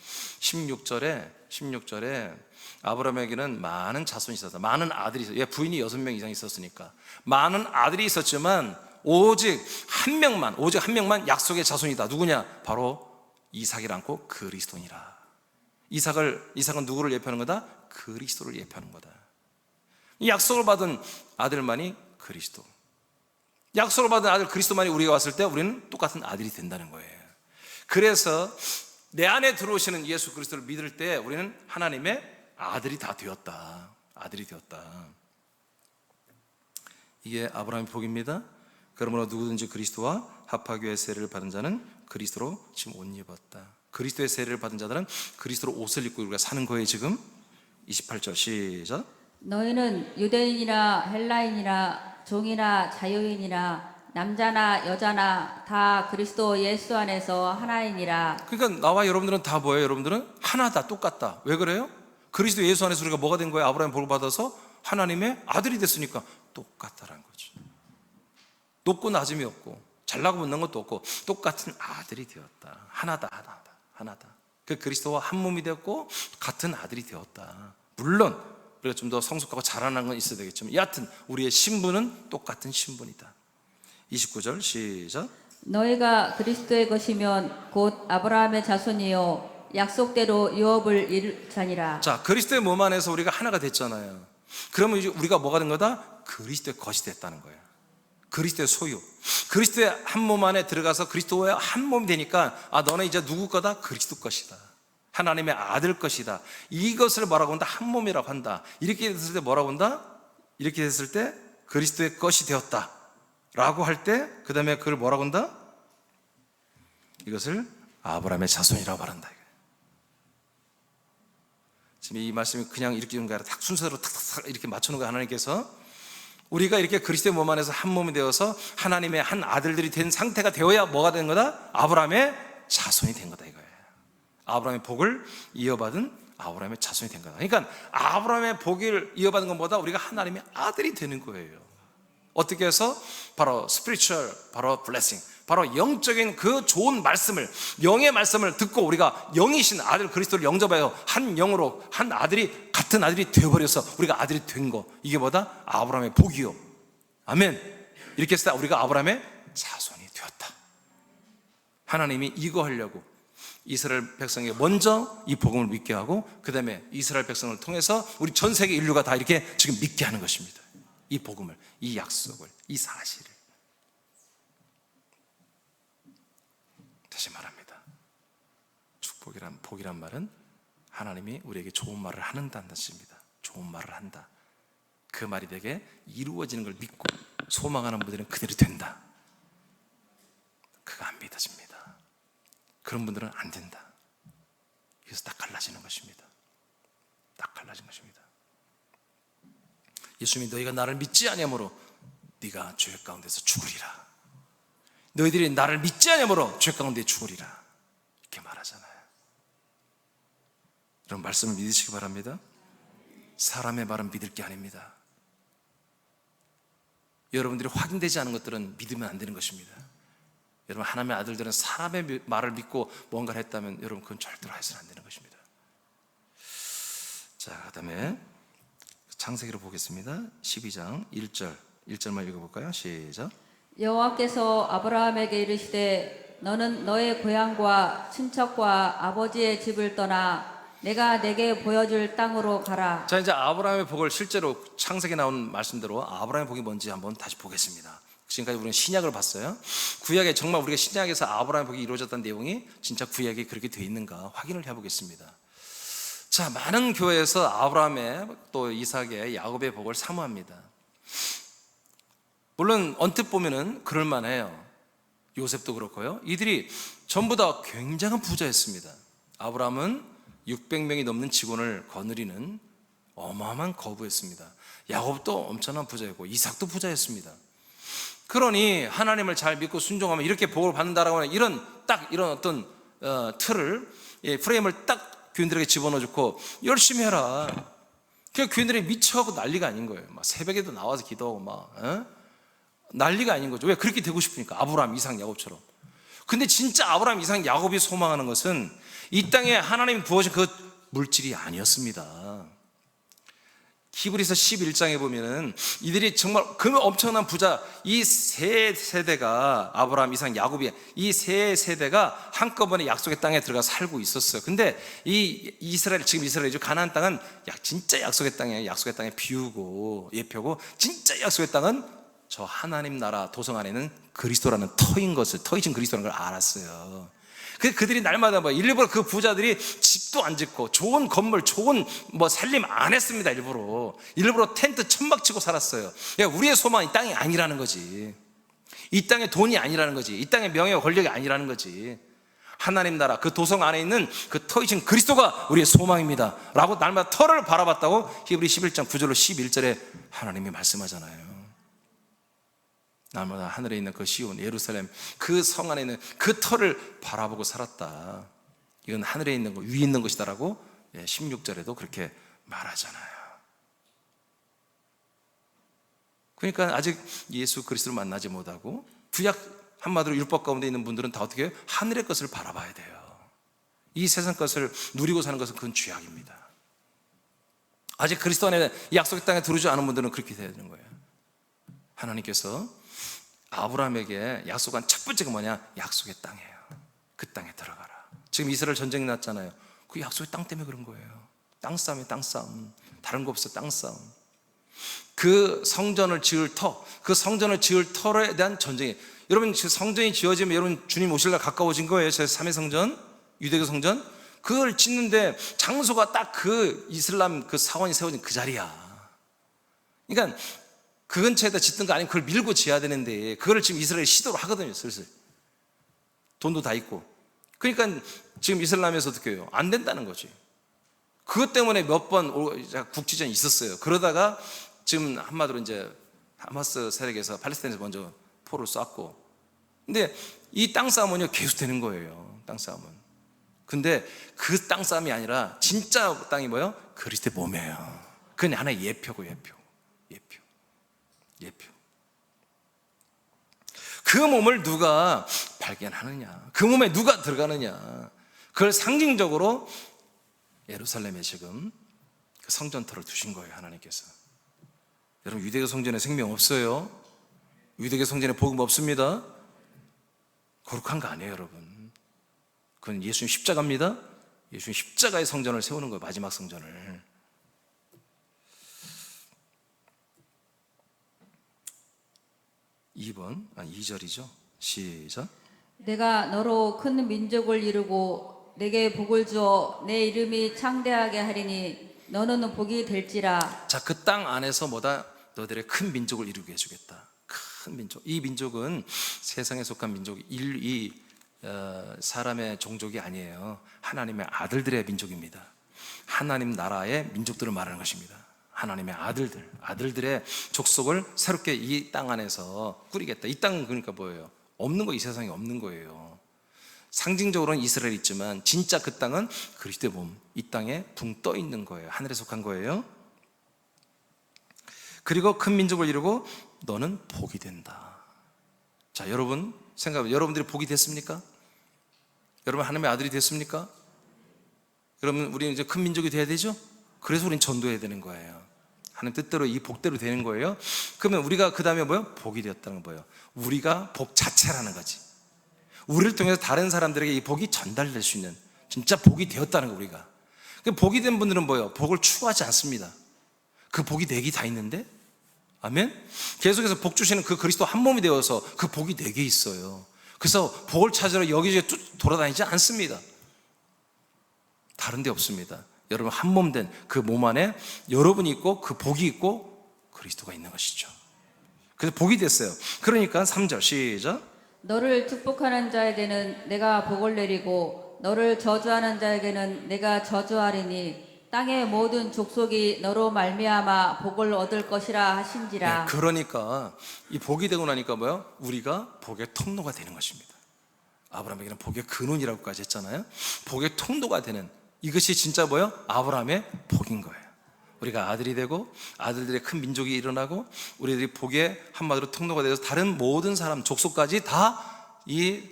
16절에 아브라함에게는 많은 자손이 있었다. 많은 아들이 있었다. 부인이 6명 이상 있었으니까 많은 아들이 있었지만 오직 한 명만 약속의 자손이다. 누구냐? 바로 이삭이 않고 그리스도니라. 이삭은 누구를 예표하는 거다? 그리스도를 예표하는 거다. 이 약속을 받은 아들만이 그리스도. 약속을 받은 아들 그리스도만이 우리가 왔을 때 우리는 똑같은 아들이 된다는 거예요. 그래서 내 안에 들어오시는 예수 그리스도를 믿을 때 우리는 하나님의 아들이 다 되었다. 아들이 되었다. 이게 아브라함의 복입니다. 그러므로 누구든지 그리스도와 합하교의 세례를 받은 자는 그리스도로 지금 옷 입었다. 그리스도의 세례를 받은 자들은 그리스도로 옷을 입고 우리가 사는 거예요. 지금 28절 시작. 너희는 유대인이나 헬라인이나 종이나 자유인이나 남자나 여자나 다 그리스도 예수 안에서 하나이니라. 그러니까 나와 여러분들은 다 뭐예요? 여러분들은 하나다, 똑같다. 왜 그래요? 그리스도 예수 안에서 우리가 뭐가 된 거예요? 아브라함의 복을 받아서 하나님의 아들이 됐으니까 똑같다라는 거죠. 높고 낮음이 없고 잘나고 못난 것도 없고 똑같은 아들이 되었다. 하나다. 그 그리스도와 한 몸이 되었고 같은 아들이 되었다. 물론 우리가 좀 더 성숙하고 자라난 건 있어야 되겠지만 여하튼 우리의 신분은 똑같은 신분이다. 29절 시작. 너희가 그리스도의 것이면 곧 아브라함의 자손이요 약속대로 유업을 이룰 자니라. 자, 그리스도의 몸 안에서 우리가 하나가 됐잖아요. 그러면 이제 우리가 뭐가 된 거다? 그리스도의 것이 됐다는 거예요. 그리스도의 소유. 그리스도의 한 몸 안에 들어가서 그리스도의 한 몸이 되니까 너는 이제 누구 거다? 그리스도 것이다. 하나님의 아들 것이다. 이것을 뭐라고 한다? 한 몸이라고 한다. 이렇게 됐을 때 뭐라고 한다? 이렇게 됐을 때 그리스도의 것이 되었다 라고 할 때 그 다음에 그걸 뭐라고 한다? 이것을 아브라함의 자손이라고 말한다. 지금 이 말씀이 그냥 이렇게 있는 게 아니라 딱 순서대로 탁탁탁 이렇게 맞춰놓은 거예요. 하나님께서 우리가 이렇게 그리스도의 몸 안에서 한 몸이 되어서 하나님의 한 아들들이 된 상태가 되어야 뭐가 된 거다? 아브라함의 자손이 된 거다 이거예요. 아브라함의 복을 이어받은 아브라함의 자손이 된 거다. 그러니까 아브라함의 복을 이어받은 것보다 우리가 하나님의 아들이 되는 거예요. 어떻게 해서? 바로 스피리추얼, 바로 블레싱, 바로 영적인 그 좋은 말씀을, 영의 말씀을 듣고 우리가 영이신 아들 그리스도를 영접하여 한 영으로 한 아들이, 같은 아들이 되어버려서 우리가 아들이 된 거, 이게 뭐다? 아브라함의 복이요. 아멘. 이렇게 해서 우리가 아브라함의 자손이 되었다. 하나님이 이거 하려고 이스라엘 백성에게 먼저 이 복음을 믿게 하고, 그 다음에 이스라엘 백성을 통해서 우리 전 세계 인류가 다 이렇게 지금 믿게 하는 것입니다. 이 복음을, 이 약속을, 이 사실을. 다시 말합니다. 축복이란, 복이란 말은 하나님이 우리에게 좋은 말을 하는다는 뜻입니다. 좋은 말을 한다. 그 말이 되게 이루어지는 걸 믿고 소망하는 분들은 그대로 된다. 그가 안 믿어집니다. 그런 분들은 안 된다. 그래서 딱 갈라지는 것입니다. 딱 갈라진 것입니다. 예수님이 너희가 나를 믿지 아니하므로 네가 죄 가운데서 죽으리라. 너희들이 나를 믿지 아니하므로 죄 가운데 죽으리라. 이렇게 말하잖아요. 여러분, 말씀을 믿으시기 바랍니다. 사람의 말은 믿을 게 아닙니다. 여러분들이 확인되지 않은 것들은 믿으면 안 되는 것입니다. 여러분, 하나님의 아들들은 사람의 말을 믿고 뭔가를 했다면 여러분, 그건 절대로 해서는 안 되는 것입니다. 자, 그 다음에 창세기로 보겠습니다. 12장 1절만 읽어볼까요? 시작. 여호와께서 아브라함에게 이르시되 너는 너의 고향과 친척과 아버지의 집을 떠나 내가 내게 보여줄 땅으로 가라. 자, 이제 아브라함의 복을 실제로 창세기에 나온 말씀대로 아브라함의 복이 뭔지 한번 다시 보겠습니다. 지금까지 우리는 신약을 봤어요. 구약에 정말 우리가 신약에서 아브라함의 복이 이루어졌다는 내용이 진짜 구약에 그렇게 돼 있는가 확인을 해보겠습니다. 자, 많은 교회에서 아브라함의, 또 이삭의, 야곱의 복을 사모합니다. 물론 언뜻 보면은 그럴만해요. 요셉도 그렇고요. 이들이 전부 다 굉장한 부자였습니다. 아브라함은 600명이 넘는 직원을 거느리는 어마어마한 거부였습니다. 야곱도 엄청난 부자였고 이삭도 부자였습니다. 그러니 하나님을 잘 믿고 순종하면 이렇게 복을 받는다라고 하는 이런 어떤 틀을, 프레임을 딱 교인들에게 집어넣어주고 열심히 해라. 그냥 교인들이 미쳐가고 난리가 아닌 거예요. 막 새벽에도 나와서 기도하고 막 난리가 아닌 거죠. 왜? 그렇게 되고 싶으니까. 아브라함, 이삭, 야곱처럼. 근데 진짜 아브라함, 이삭, 야곱이 소망하는 것은 이 땅에 하나님이 부어준 그 물질이 아니었습니다. 히브리서 11장에 보면은 이들이 정말 그 엄청난 부자, 이 세 세대가, 아브라함, 이삭, 야곱이, 이 세 세대가 한꺼번에 약속의 땅에 들어가 살고 있었어요. 근데 지금 이스라엘이죠. 가나안 땅은 진짜 약속의 땅이에요. 약속의 땅에 비우고 예표고, 진짜 약속의 땅은 저 하나님 나라 도성 안에는 그리스도라는 터이신 그리스도라는 걸 알았어요. 그들이 날마다 일부러 그 부자들이 집도 안 짓고 좋은 건물, 좋은 살림 안 했습니다. 일부러 텐트 천막 치고 살았어요. 우리의 소망은 이 땅이 아니라는 거지. 이 땅의 돈이 아니라는 거지. 이 땅의 명예와 권력이 아니라는 거지. 하나님 나라 그 도성 안에 있는 그 터이신 그리스도가 우리의 소망입니다 라고 날마다 터를 바라봤다고 히브리 11장 9절로 11절에 하나님이 말씀하잖아요. 날마다 하늘에 있는 그 시온, 예루살렘, 그 성 안에 있는 그 터를 바라보고 살았다. 이건 하늘에 있는 것, 위에 있는 것이다라고 16절에도 그렇게 말하잖아요. 그러니까 아직 예수 그리스도를 만나지 못하고 구약 한마디로 율법 가운데 있는 분들은 다 어떻게 해요? 하늘의 것을 바라봐야 돼요. 이 세상 것을 누리고 사는 것은 그건 죄악입니다. 아직 그리스도 안에 약속의 땅에 들어오지 않은 분들은 그렇게 돼야 되는 거예요. 하나님께서 아브라함에게 약속한 첫 번째가 뭐냐? 약속의 땅이에요. 그 땅에 들어가라. 지금 이스라엘 전쟁이 났잖아요. 그 약속의 땅 때문에 그런 거예요. 땅싸움이에요. 땅싸움. 다른 거 없어요. 땅싸움. 그 성전을 지을 터, 그 성전을 지을 터에 대한 전쟁이, 여러분 그 성전이 지어지면 여러분 주님 오실 날 가까워진 거예요. 제 3회 성전, 유대교 성전. 그걸 짓는데 장소가 딱 그 이슬람 그 사원이 세워진 그 자리야. 그러니까 그 근처에다 짓든 거 아니면 그걸 밀고 지어야 되는데 그걸 지금 이스라엘이 시도를 하거든요. 슬슬 돈도 다 있고. 그러니까 지금 이슬람에서 어떻게 해요? 안 된다는 거지. 그것 때문에 몇 번 국지전이 있었어요. 그러다가 지금 한마디로 이제 하마스 세력에서 팔레스타인에서 먼저 포를 쐈고, 근데 이 땅싸움은요 계속되는 거예요. 땅싸움은. 근데 그 땅싸움이 아니라 진짜 땅이 뭐예요? 그리스도의 몸이에요. 그건 하나의 예표고 예표. 그 몸을 누가 발견하느냐, 그 몸에 누가 들어가느냐, 그걸 상징적으로 예루살렘에 지금 그 성전터를 두신 거예요, 하나님께서. 여러분, 유대교 성전에 생명 없어요? 유대교 성전에 복음 없습니다? 거룩한 거 아니에요, 여러분. 그건 예수님 십자가입니다. 예수님 십자가의 성전을 세우는 거예요, 마지막 성전을. 2절이죠. 시작. 내가 너로 큰 민족을 이루고 내게 복을 주어 내 이름이 창대하게 하리니 너는 복이 될지라. 자, 그 땅 안에서 뭐다? 너들의 큰 민족을 이루게 해주겠다. 큰 민족. 이 민족은 세상에 속한 민족이 사람의 종족이 아니에요. 하나님의 아들들의 민족입니다. 하나님 나라의 민족들을 말하는 것입니다. 하나님의 아들들의 족속을 새롭게 이 땅 안에서 꾸리겠다. 이 땅은 그러니까 뭐예요? 없는 거, 이 세상에 없는 거예요. 상징적으로는 이스라엘이 있지만 진짜 그 땅은 그리스도의 몸, 이 땅에 붕 떠 있는 거예요. 하늘에 속한 거예요. 그리고 큰 민족을 이루고 너는 복이 된다. 자, 여러분 생각해보세요. 여러분들이 복이 됐습니까? 여러분 하나님의 아들이 됐습니까? 여러분 우리는 이제 큰 민족이 돼야 되죠? 그래서 우리는 전도해야 되는 거예요. 하나님 뜻대로 이 복대로 되는 거예요. 그러면 우리가 그 다음에 뭐예요? 복이 되었다는 거예요. 우리가 복 자체라는 거지. 우리를 통해서 다른 사람들에게 이 복이 전달될 수 있는 진짜 복이 되었다는 거. 우리가 복이 된 분들은 뭐예요? 복을 추구하지 않습니다. 그 복이 내게 다 있는데, 아멘? 계속해서 복 주시는 그 그리스도 한 몸이 되어서 그 복이 내게 있어요. 그래서 복을 찾으러 여기저기 돌아다니지 않습니다. 다른 데 없습니다. 여러분 한 몸 된 그 몸 안에 여러분이 있고 그 복이 있고 그리스도가 있는 것이죠. 그래서 복이 됐어요. 그러니까 3절 시작. 너를 축복하는 자에게는 내가 복을 내리고 너를 저주하는 자에게는 내가 저주하리니 땅의 모든 족속이 너로 말미암아 복을 얻을 것이라 하신지라. 네, 그러니까 이 복이 되고 나니까 뭐요? 우리가 복의 통로가 되는 것입니다. 아브라함에게는 복의 근원이라고까지 했잖아요. 복의 통로가 되는, 이것이 진짜 뭐요? 아브라함의 복인 거예요. 우리가 아들이 되고 아들들의 큰 민족이 일어나고 우리들이 복의 한마디로 통로가 되어서 다른 모든 사람 족속까지 다 이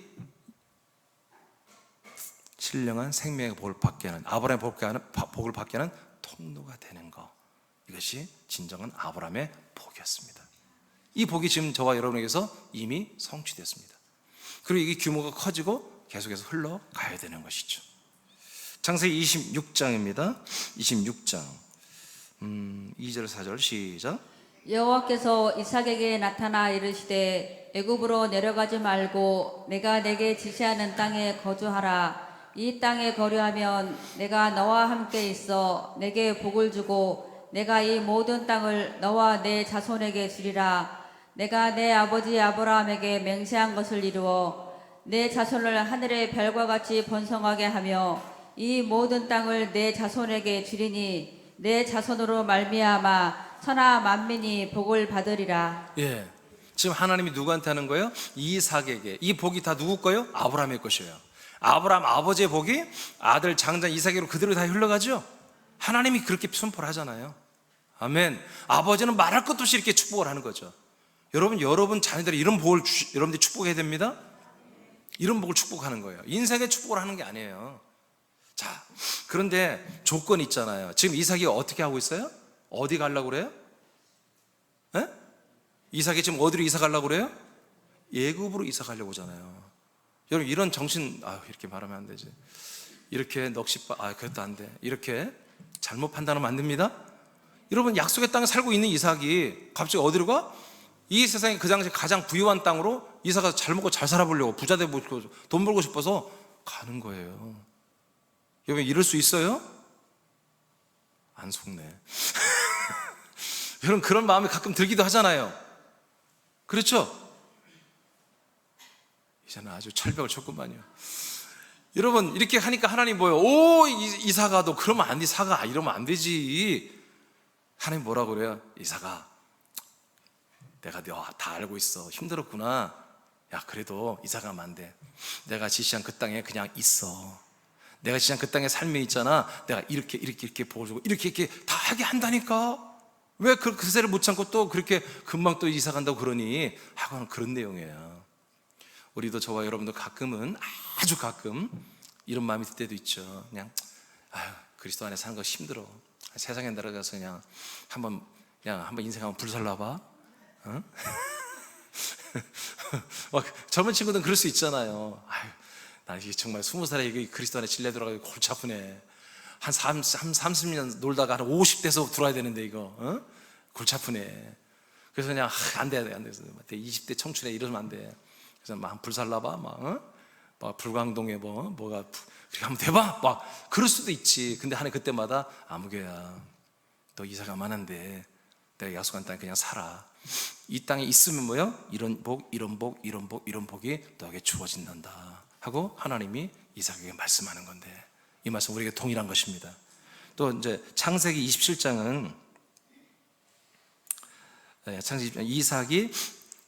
신령한 생명의 복을 받게 하는, 아브라함의 복을 받게 하는 통로가 되는 거, 이것이 진정한 아브라함의 복이었습니다. 이 복이 지금 저와 여러분에게서 이미 성취됐습니다. 그리고 이게 규모가 커지고 계속해서 흘러가야 되는 것이죠. 창세기 26장입니다. 26장 2절 4절 시작. 여호와께서 이삭에게 나타나 이르시되 애굽으로 내려가지 말고 내가 내게 지시하는 땅에 거주하라. 이 땅에 거류하면 내가 너와 함께 있어 내게 복을 주고 내가 이 모든 땅을 너와 내 자손에게 주리라. 내가 내 아버지 아브라함에게 맹세한 것을 이루어 내 자손을 하늘의 별과 같이 번성하게 하며 이 모든 땅을 내 자손에게 주리니 내 자손으로 말미암아 천하 만민이 복을 받으리라. 예, 지금 하나님이 누구한테 하는 거예요? 이삭에게. 이 복이 다 누구 거예요? 아브라함의 것이에요. 아브라함 아버지의 복이 아들 장자 이삭에게로 그대로 다 흘러가죠. 하나님이 그렇게 선포를 하잖아요. 아멘. 아버지는 말할 것도 없이 이렇게 축복을 하는 거죠. 여러분 자녀들이 이런 복을 여러분들이 축복해야 됩니다. 이런 복을 축복하는 거예요. 인생의 축복을 하는 게 아니에요. 자, 그런데 조건이 있잖아요. 지금 이삭이 어떻게 하고 있어요? 어디 가려고 그래요? 에? 이삭이 지금 어디로 이사 가려고 그래요? 애굽으로 이사 가려고 하잖아요. 여러분 이런 정신, 이렇게 말하면 안 되지. 이렇게 그것도 안 돼. 이렇게 잘못 판단하면 안 됩니다. 여러분 약속의 땅에 살고 있는 이삭이 갑자기 어디로 가? 이 세상에 그 당시 가장 부유한 땅으로 이삭가 잘 먹고 잘 살아보려고, 부자 되고 싶어서, 돈 벌고 싶어서 가는 거예요. 여러분 이럴 수 있어요? 안 속네. 여러분 그런 마음이 가끔 들기도 하잖아요. 그렇죠? 이제는 아주 철벽을 쳤구만요. 여러분 이렇게 하니까 하나님 뭐예요? 오, 이삭아 너 그러면 안 돼. 이삭아 이러면 안 되지. 하나님 뭐라고 그래요? 이삭아 내가 너 다 알고 있어. 힘들었구나. 야 그래도 이삭아면 안 돼. 내가 지시한 그 땅에 그냥 있어. 내가 지시한 그 땅에 삶이 있잖아. 내가 이렇게 복을 주고 이렇게 다 하게 한다니까. 왜 그새를 못 참고 또 그렇게 금방 또 이사 간다고 그러니? 하고는 그런 내용이에요. 우리도 저와 여러분도 가끔은, 아주 가끔 이런 마음이 들 때도 있죠. 그냥 아유, 그리스도 안에 사는 거 힘들어. 세상에 내려가서 그냥 한번 인생 한번 불살라봐. 어? 막 젊은 친구들은 그럴 수 있잖아요. 아유, 나 이게 정말 20살에 이게 그리스도 안에 진례 들어가고 골치 아프네. 한 30년 놀다가 한 50대서 들어와야 되는데 이거 골치 아프네. 그래서 그냥 안 돼. 20대 청춘에 이러면 안 돼. 그래서 막 불살라봐, 막 불광동에 뭐가 그렇게 하면 돼봐, 막 그럴 수도 있지. 근데 하나님 그때마다 아무개야, 너 이사 가만한데 내가 약속한 땅에 그냥 살아. 이 땅에 있으면 뭐요? 이런 복, 이런 복, 이런 복, 이런 복이 너에게 주어진단다 하고 하나님이 이삭에게 말씀하는 건데, 이 말씀 우리에게 동일한 것입니다. 또 이제 창세기 27장은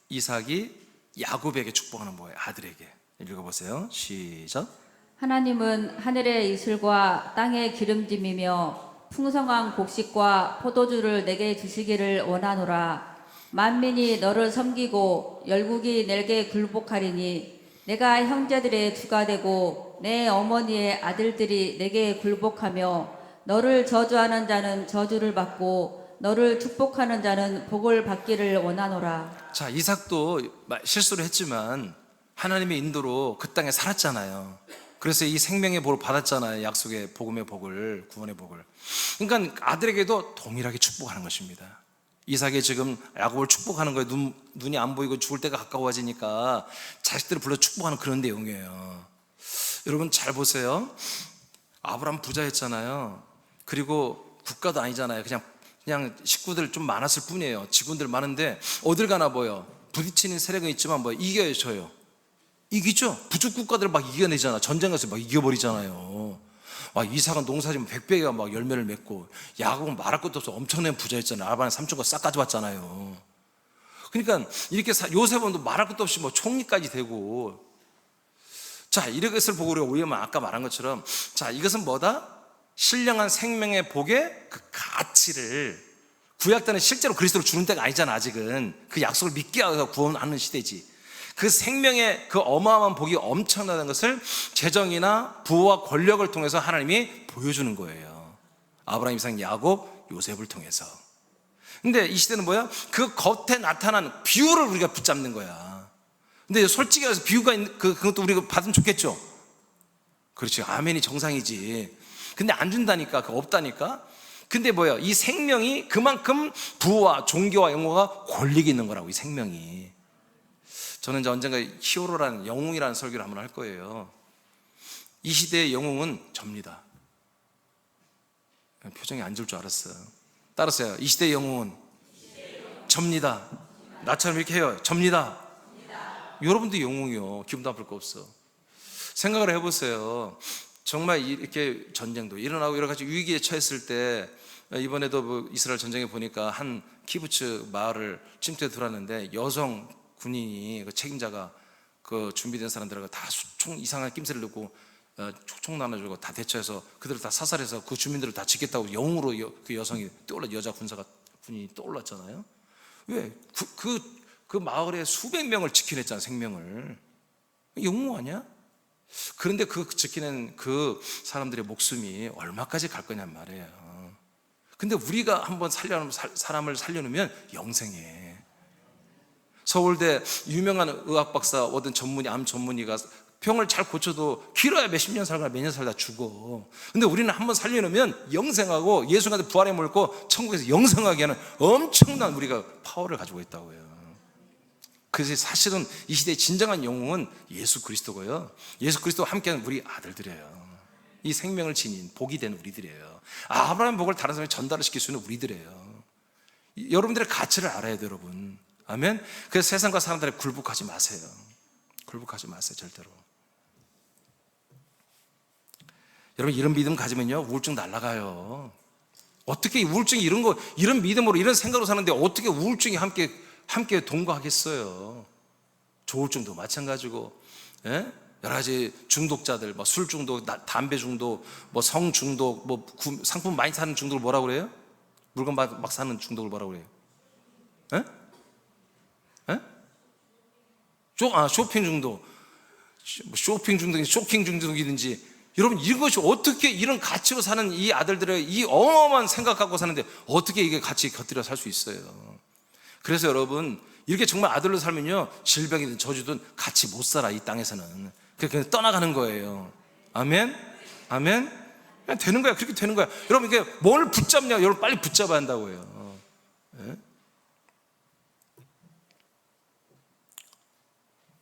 이삭이 야곱에게 축복하는 거예요. 아들에게. 읽어보세요. 시작. 하나님은 하늘의 이슬과 땅의 기름짐이며 풍성한 곡식과 포도주를 내게 주시기를 원하노라. 만민이 너를 섬기고 열국이 내게 굴복하리니 내가 형제들의 주가 되고 내 어머니의 아들들이 내게 굴복하며 너를 저주하는 자는 저주를 받고 너를 축복하는 자는 복을 받기를 원하노라. 자, 이삭도 실수를 했지만 하나님의 인도로 그 땅에 살았잖아요. 그래서 이 생명의 복을 받았잖아요. 약속의 복음의 복을, 구원의 복을. 그러니까 아들에게도 동일하게 축복하는 것입니다. 이삭이 지금 야곱을 축복하는 거예요. 눈이 안 보이고 죽을 때가 가까워지니까 자식들을 불러 축복하는 그런 내용이에요. 여러분 잘 보세요. 아브라함 부자였잖아요. 그리고 국가도 아니잖아요. 그냥 식구들 좀 많았을 뿐이에요. 직원들 많은데 어딜 가나 보여. 부딪히는 세력은 있지만 뭐 이겨요, 져요. 이기죠. 부족 국가들을 막 이겨내잖아. 전쟁에서 막 이겨버리잖아요. 이삭은 농사지면 100배가 막 열매를 맺고, 야곱은 말할 것도 없어 엄청난 부자였잖아요. 아브라함 삼촌과 싹 가져왔잖아요. 그러니까 이렇게 요셉은 말할 것도 없이 뭐 총리까지 되고. 자, 이것을 보고 우리가 아까 말한 것처럼, 자, 이것은 뭐다? 신령한 생명의 복의 그 가치를 구약 때는 실제로 그리스도로 주는 때가 아니잖아. 아직은 그 약속을 믿게 하고 구원하는 시대지. 그 생명의 그 어마어마한 복이 엄청나다는 것을 재정이나 부와 권력을 통해서 하나님이 보여주는 거예요. 아브라함, 이삭, 야곱, 요셉을 통해서. 근데 이 시대는 뭐야? 그 겉에 나타난 비유를 우리가 붙잡는 거야. 근데 솔직히 말해서 비유가 있는 그것도 우리가 받으면 좋겠죠. 그렇지, 아멘이 정상이지. 근데 안 준다니까, 그거 없다니까. 근데 뭐야? 이 생명이 그만큼 부와 종교와 영광과 권력이 있는 거라고. 이 생명이. 저는 이제 언젠가 히어로라는 영웅이라는 설교를 한번 할 거예요. 이 시대의 영웅은 접니다. 표정이 안 좋을 줄 알았어요. 따라서요. 이 시대의 영웅은 접니다. 나처럼 이렇게 해요. 접니다. 여러분도 영웅이요. 기분 나쁠 거 없어. 생각을 해보세요. 정말 이렇게 전쟁도 일어나고 여러 가지 위기에 처했을 때, 이번에도 뭐 이스라엘 전쟁에 보니까 한 키부츠 마을을 침투해 들어왔는데 여성 군인이 그 책임자가 그 준비된 사람들하고 다 총 이상한 낌새를 넣고 총 나눠주고 다 대처해서 그들을 다 사살해서 그 주민들을 다 지켰다고 영웅으로 그 여성이 떠올라, 여자 군인이 떠올랐잖아요. 왜? 그 마을에 수백 명을 지켜냈잖아요. 생명을. 영웅 아니야? 그런데 그 지키는 그 사람들의 목숨이 얼마까지 갈 거냔 말이에요. 근데 우리가 한번 사람을 살려놓으면 영생해. 서울대 유명한 의학 박사 어떤 암 전문의가 병을 잘 고쳐도 길어야 몇십 년 살거나 몇 년 살다 죽어. 근데 우리는 한번 살려놓으면 영생하고 예수님한테 부활에 몰고 천국에서 영생하게 하는 엄청난 우리가 파워를 가지고 있다고요. 그래서 사실은 이 시대의 진정한 영웅은 예수 그리스도고요. 예수 그리스도와 함께하는 우리 아들들이에요. 이 생명을 지닌 복이 된 우리들이에요. 아브라함 복을 다른 사람에 전달을 시킬 수 있는 우리들이에요. 여러분들의 가치를 알아야 돼요, 여러분. 아멘. 그래서 세상과 사람들에 굴복하지 마세요. 굴복하지 마세요, 절대로. 여러분, 이런 믿음 가지면요 우울증 날아가요. 어떻게 우울증이 이런 믿음으로 이런 생각으로 사는데 어떻게 우울증이 함께 동거하겠어요? 조울증도 마찬가지고, 예? 여러 가지 중독자들, 뭐 술 중독, 담배 중독, 뭐 성 중독, 뭐 상품 많이 사는 중독을 뭐라고 그래요? 물건 막 사는 중독을 뭐라고 그래요? 예? 예? 쇼핑 중독. 쇼핑 중독인지 쇼킹 중독이든지, 여러분 이것이 어떻게 이런 가치로 사는 이 아들들의 이 어마어마한 생각 갖고 사는데 어떻게 이게 같이 곁들여 살 수 있어요? 그래서 여러분 이렇게 정말 아들로 살면요, 질병이든 저주든 같이 못 살아, 이 땅에서는. 그냥 떠나가는 거예요. 아멘? 아멘? 그냥 되는 거야. 그렇게 되는 거야. 여러분 이게 뭘 붙잡냐? 여러분 빨리 붙잡아야 한다고 해요. 예?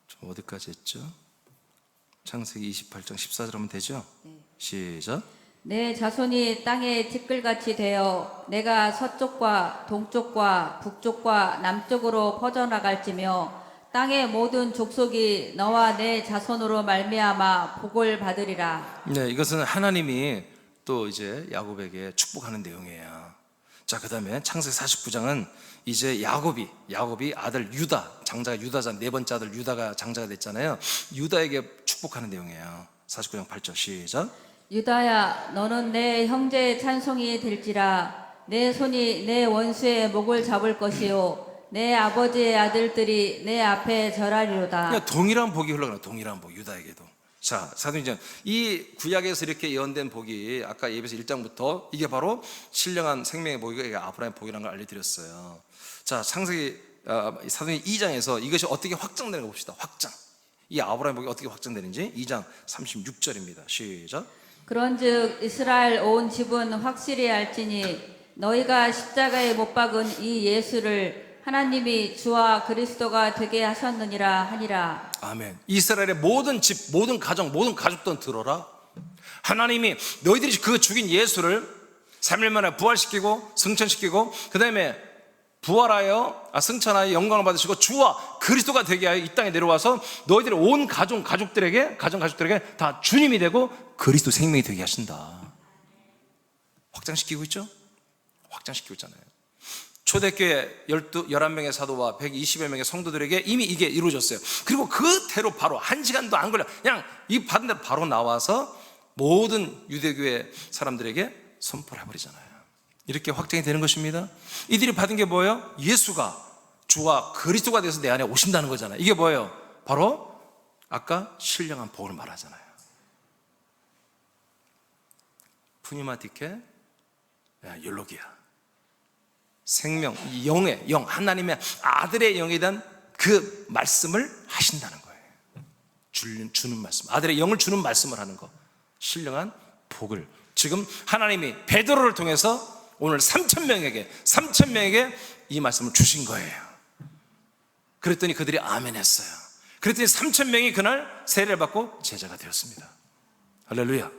좀 어디까지 했죠? 창세기 28장 14절 하면 되죠? 시작. 내 자손이 땅에 티끌같이 되어 내가 서쪽과 동쪽과 북쪽과 남쪽으로 퍼져나갈지며 땅의 모든 족속이 너와 내 자손으로 말미암아 복을 받으리라. 네, 이것은 하나님이 또 이제 야곱에게 축복하는 내용이에요. 자, 그 다음에 창세기 49장은 이제 야곱이 아들 유다, 장자가 유다자, 네 번째 아들 유다가 장자가 됐잖아요. 유다에게 축복하는 내용이에요. 49장 8절 시작. 유다야, 너는 내 형제의 찬송이 될지라. 내 손이 내 원수의 목을 잡을 것이요 내 아버지의 아들들이 내 앞에 절하리로다. 그냥 동일한 복이 흘러가는, 동일한 복, 유다에게도. 자, 사도행전 이 구약에서 이렇게 예언된 복이 아까 예배서 1장부터 이게 바로 신령한 생명의 복이고 이게 아브라함의 복이라는 걸 알려드렸어요. 자, 창세기 사도행전 2장에서 이것이 어떻게 확장되는 거 봅시다. 확장. 이 아브라함의 복이 어떻게 확장되는지 2장 36절입니다. 시작. 그런즉 이스라엘 온 집은 확실히 알지니 너희가 십자가에 못 박은 이 예수를 하나님이 주와 그리스도가 되게 하셨느니라 하니라. 아멘. 이스라엘의 모든 집, 모든 가정, 모든 가족들은 들어라. 하나님이 너희들이 그 죽인 예수를 3일 만에 부활시키고 승천시키고 그 다음에 부활하여 승천하여 영광을 받으시고 주와 그리스도가 되게 하여 이 땅에 내려와서 너희들의 온 가족들에게 다 주님이 되고 그리스도 생명이 되게 하신다. 확장시키고 있죠? 확장시키고 있잖아요. 초대교회 11명의 사도와 120여 명의 성도들에게 이미 이게 이루어졌어요. 그리고 그대로 바로 1시간도 안 걸려 그냥 이 받은 대로 바로 나와서 모든 유대교회 사람들에게 선포를 해버리잖아요. 이렇게 확정이 되는 것입니다. 이들이 받은 게 뭐예요? 예수가 주와 그리스도가 되어서 내 안에 오신다는 거잖아요. 이게 뭐예요? 바로 아까 신령한 복을 말하잖아요. 푸니마티케 율로기아, 생명, 영의 영, 하나님의 아들의 영에 대한 그 말씀을 하신다는 거예요. 주는 말씀, 아들의 영을 주는 말씀을 하는 거, 신령한 복을 지금 하나님이 베드로를 통해서 오늘 3,000명에게 이 말씀을 주신 거예요. 그랬더니 그들이 아멘 했어요. 그랬더니 3,000명이 그날 세례를 받고 제자가 되었습니다. 할렐루야.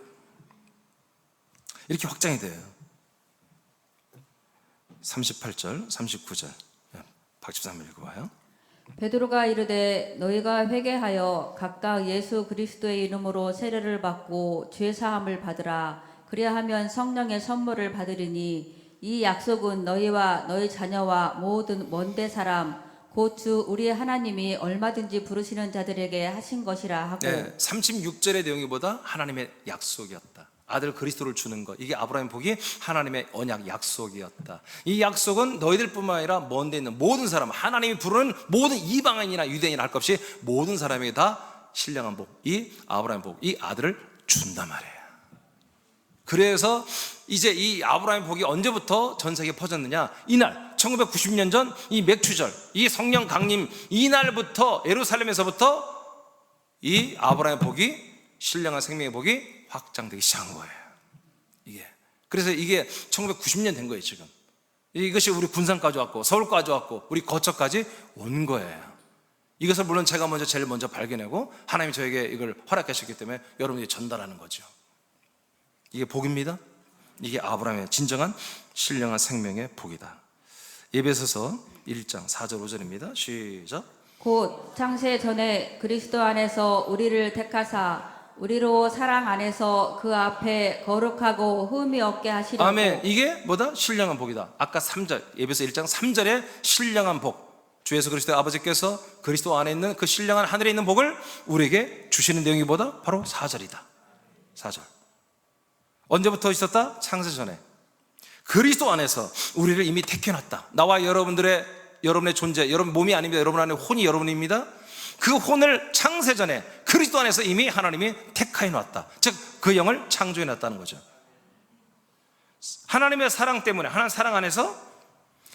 이렇게 확장이 돼요. 38절, 39절 박집사님 읽어봐요. 베드로가 이르되 너희가 회개하여 각각 예수 그리스도의 이름으로 세례를 받고 죄 사함을 받으라. 그리하면 성령의 선물을 받으리니 이 약속은 너희와 너희 자녀와 모든 먼데 사람 곧 주 우리의 하나님이 얼마든지 부르시는 자들에게 하신 것이라 하고. 네, 36절의 내용이보다 하나님의 약속이었다. 아들 그리스도를 주는 것, 이게 아브라함의 복이 하나님의 언약 약속이었다. 이 약속은 너희들뿐만 아니라 먼 데 있는 모든 사람, 하나님이 부르는 모든 이방인이나 유대인이나 할 것 없이 모든 사람에게 다 신령한 복, 이 아브라함의 복, 이 아들을 준단 말이에요. 그래서 이제 이 아브라함의 복이 언제부터 전 세계에 퍼졌느냐? 이날 1990년 전 이 맥추절, 이 성령 강림 이날부터 예루살렘에서부터 이 아브라함의 복이, 신령한 생명의 복이 확장되기 시작한 거예요. 그래서 이게 1990년 된 거예요. 지금 이것이 우리 군산까지 왔고 서울까지 왔고 우리 거처까지 온 거예요. 이것을 물론 제가 제일 먼저 발견하고 하나님이 저에게 이걸 허락하셨기 때문에 여러분들이 전달하는 거죠. 이게 복입니다. 이게 아브라함의 진정한 신령한 생명의 복이다. 에베소서 1장 4절 5절입니다. 시작. 곧 창세 전에 그리스도 안에서 우리를 택하사 우리로 사랑 안에서 그 앞에 거룩하고 흠이 없게 하시려고. 아멘. 이게 뭐다? 신령한 복이다. 아까 3절 에베소 1장 3절에 신령한 복, 주 예수 그리스도의 아버지께서 그리스도 안에 있는 그 신령한 하늘에 있는 복을 우리에게 주시는 내용이 뭐다? 바로 4절이다 4절. 언제부터 있었다? 창세 전에 그리스도 안에서 우리를 이미 택해놨다. 나와 여러분의 존재, 여러분 몸이 아닙니다. 여러분 안에 혼이 여러분입니다. 그 혼을 창세 전에 그리스도 안에서 이미 하나님이 택하여 놨다. 즉 그 영을 창조해 놨다는 거죠. 하나님의 사랑 때문에, 하나님 사랑 안에서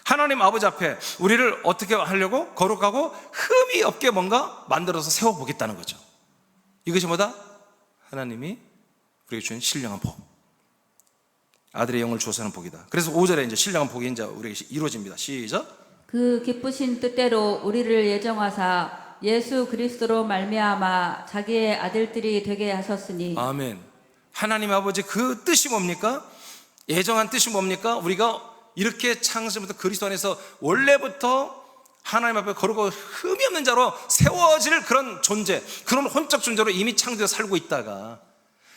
하나님 아버지 앞에 우리를 어떻게 하려고? 거룩하고 흠이 없게 뭔가 만들어서 세워보겠다는 거죠. 이것이 뭐다? 하나님이 우리에게 주신 신령한 복, 아들의 영을 주어서 하는 복이다. 그래서 5절에 이제 신령한 복이 이제 우리에게 이루어집니다. 시작. 그 기쁘신 뜻대로 우리를 예정하사 예수 그리스도로 말미암아 자기의 아들들이 되게 하셨으니. 아멘. 하나님 아버지 그 뜻이 뭡니까? 예정한 뜻이 뭡니까? 우리가 이렇게 창세부터 그리스도 안에서 원래부터 하나님 앞에 거룩하고 흠이 없는 자로 세워질 그런 존재, 그런 혼적 존재로 이미 창조되어 살고 있다가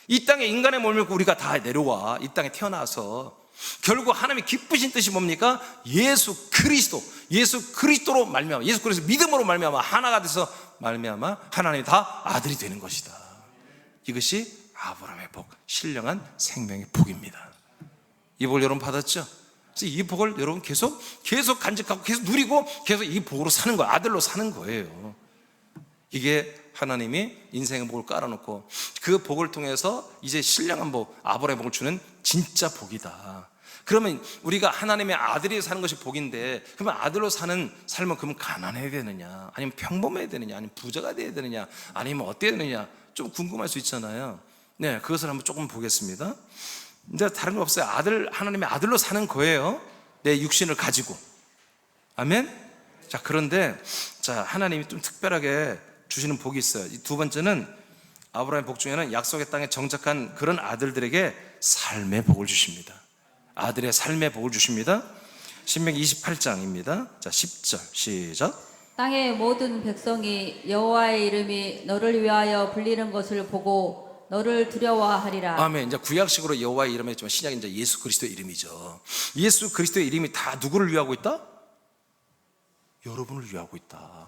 이 땅에 인간의 몸을 입고 우리가 다 내려와 이 땅에 태어나서 결국 하나님의 기쁘신 뜻이 뭡니까? 예수 그리스도로 말미암아, 예수 그리스도 믿음으로 말미암아 하나가 돼서 말미암아 하나님이 다 아들이 되는 것이다. 이것이 아브라함의 복, 신령한 생명의 복입니다. 이 복을 여러분 받았죠? 그래서 이 복을 여러분 계속 간직하고 계속 누리고 계속 이 복으로 사는 거예요. 아들로 사는 거예요. 이게 하나님이 인생의 복을 깔아놓고 그 복을 통해서 이제 신령한 복, 아브라함의 복을 주는 진짜 복이다. 그러면 우리가 하나님의 아들이 사는 것이 복인데, 그러면 아들로 사는 삶은 그러면 가난해야 되느냐, 아니면 평범해야 되느냐, 아니면 부자가 돼야 되느냐, 아니면 어때야 되느냐, 좀 궁금할 수 있잖아요. 네, 그것을 한번 조금 보겠습니다. 이제 다른 거 없어요. 하나님의 아들로 사는 거예요. 내 육신을 가지고. 아멘? 자, 그런데, 하나님이 좀 특별하게 주시는 복이 있어요. 이 두 번째는 아브라함의 복 중에는 약속의 땅에 정착한 그런 아들들에게 삶의 복을 주십니다. 아들의 삶의 복을 주십니다. 신명기 28장입니다. 자, 10절 시작. 땅의 모든 백성이 여호와의 이름이 너를 위하여 불리는 것을 보고 너를 두려워하리라. 아멘. 이제 구약식으로 여호와의 이름이 있지만 신약은 이제 예수 그리스도의 이름이죠. 예수 그리스도의 이름이 다 누구를 위하고 있다? 여러분을 위하고 있다.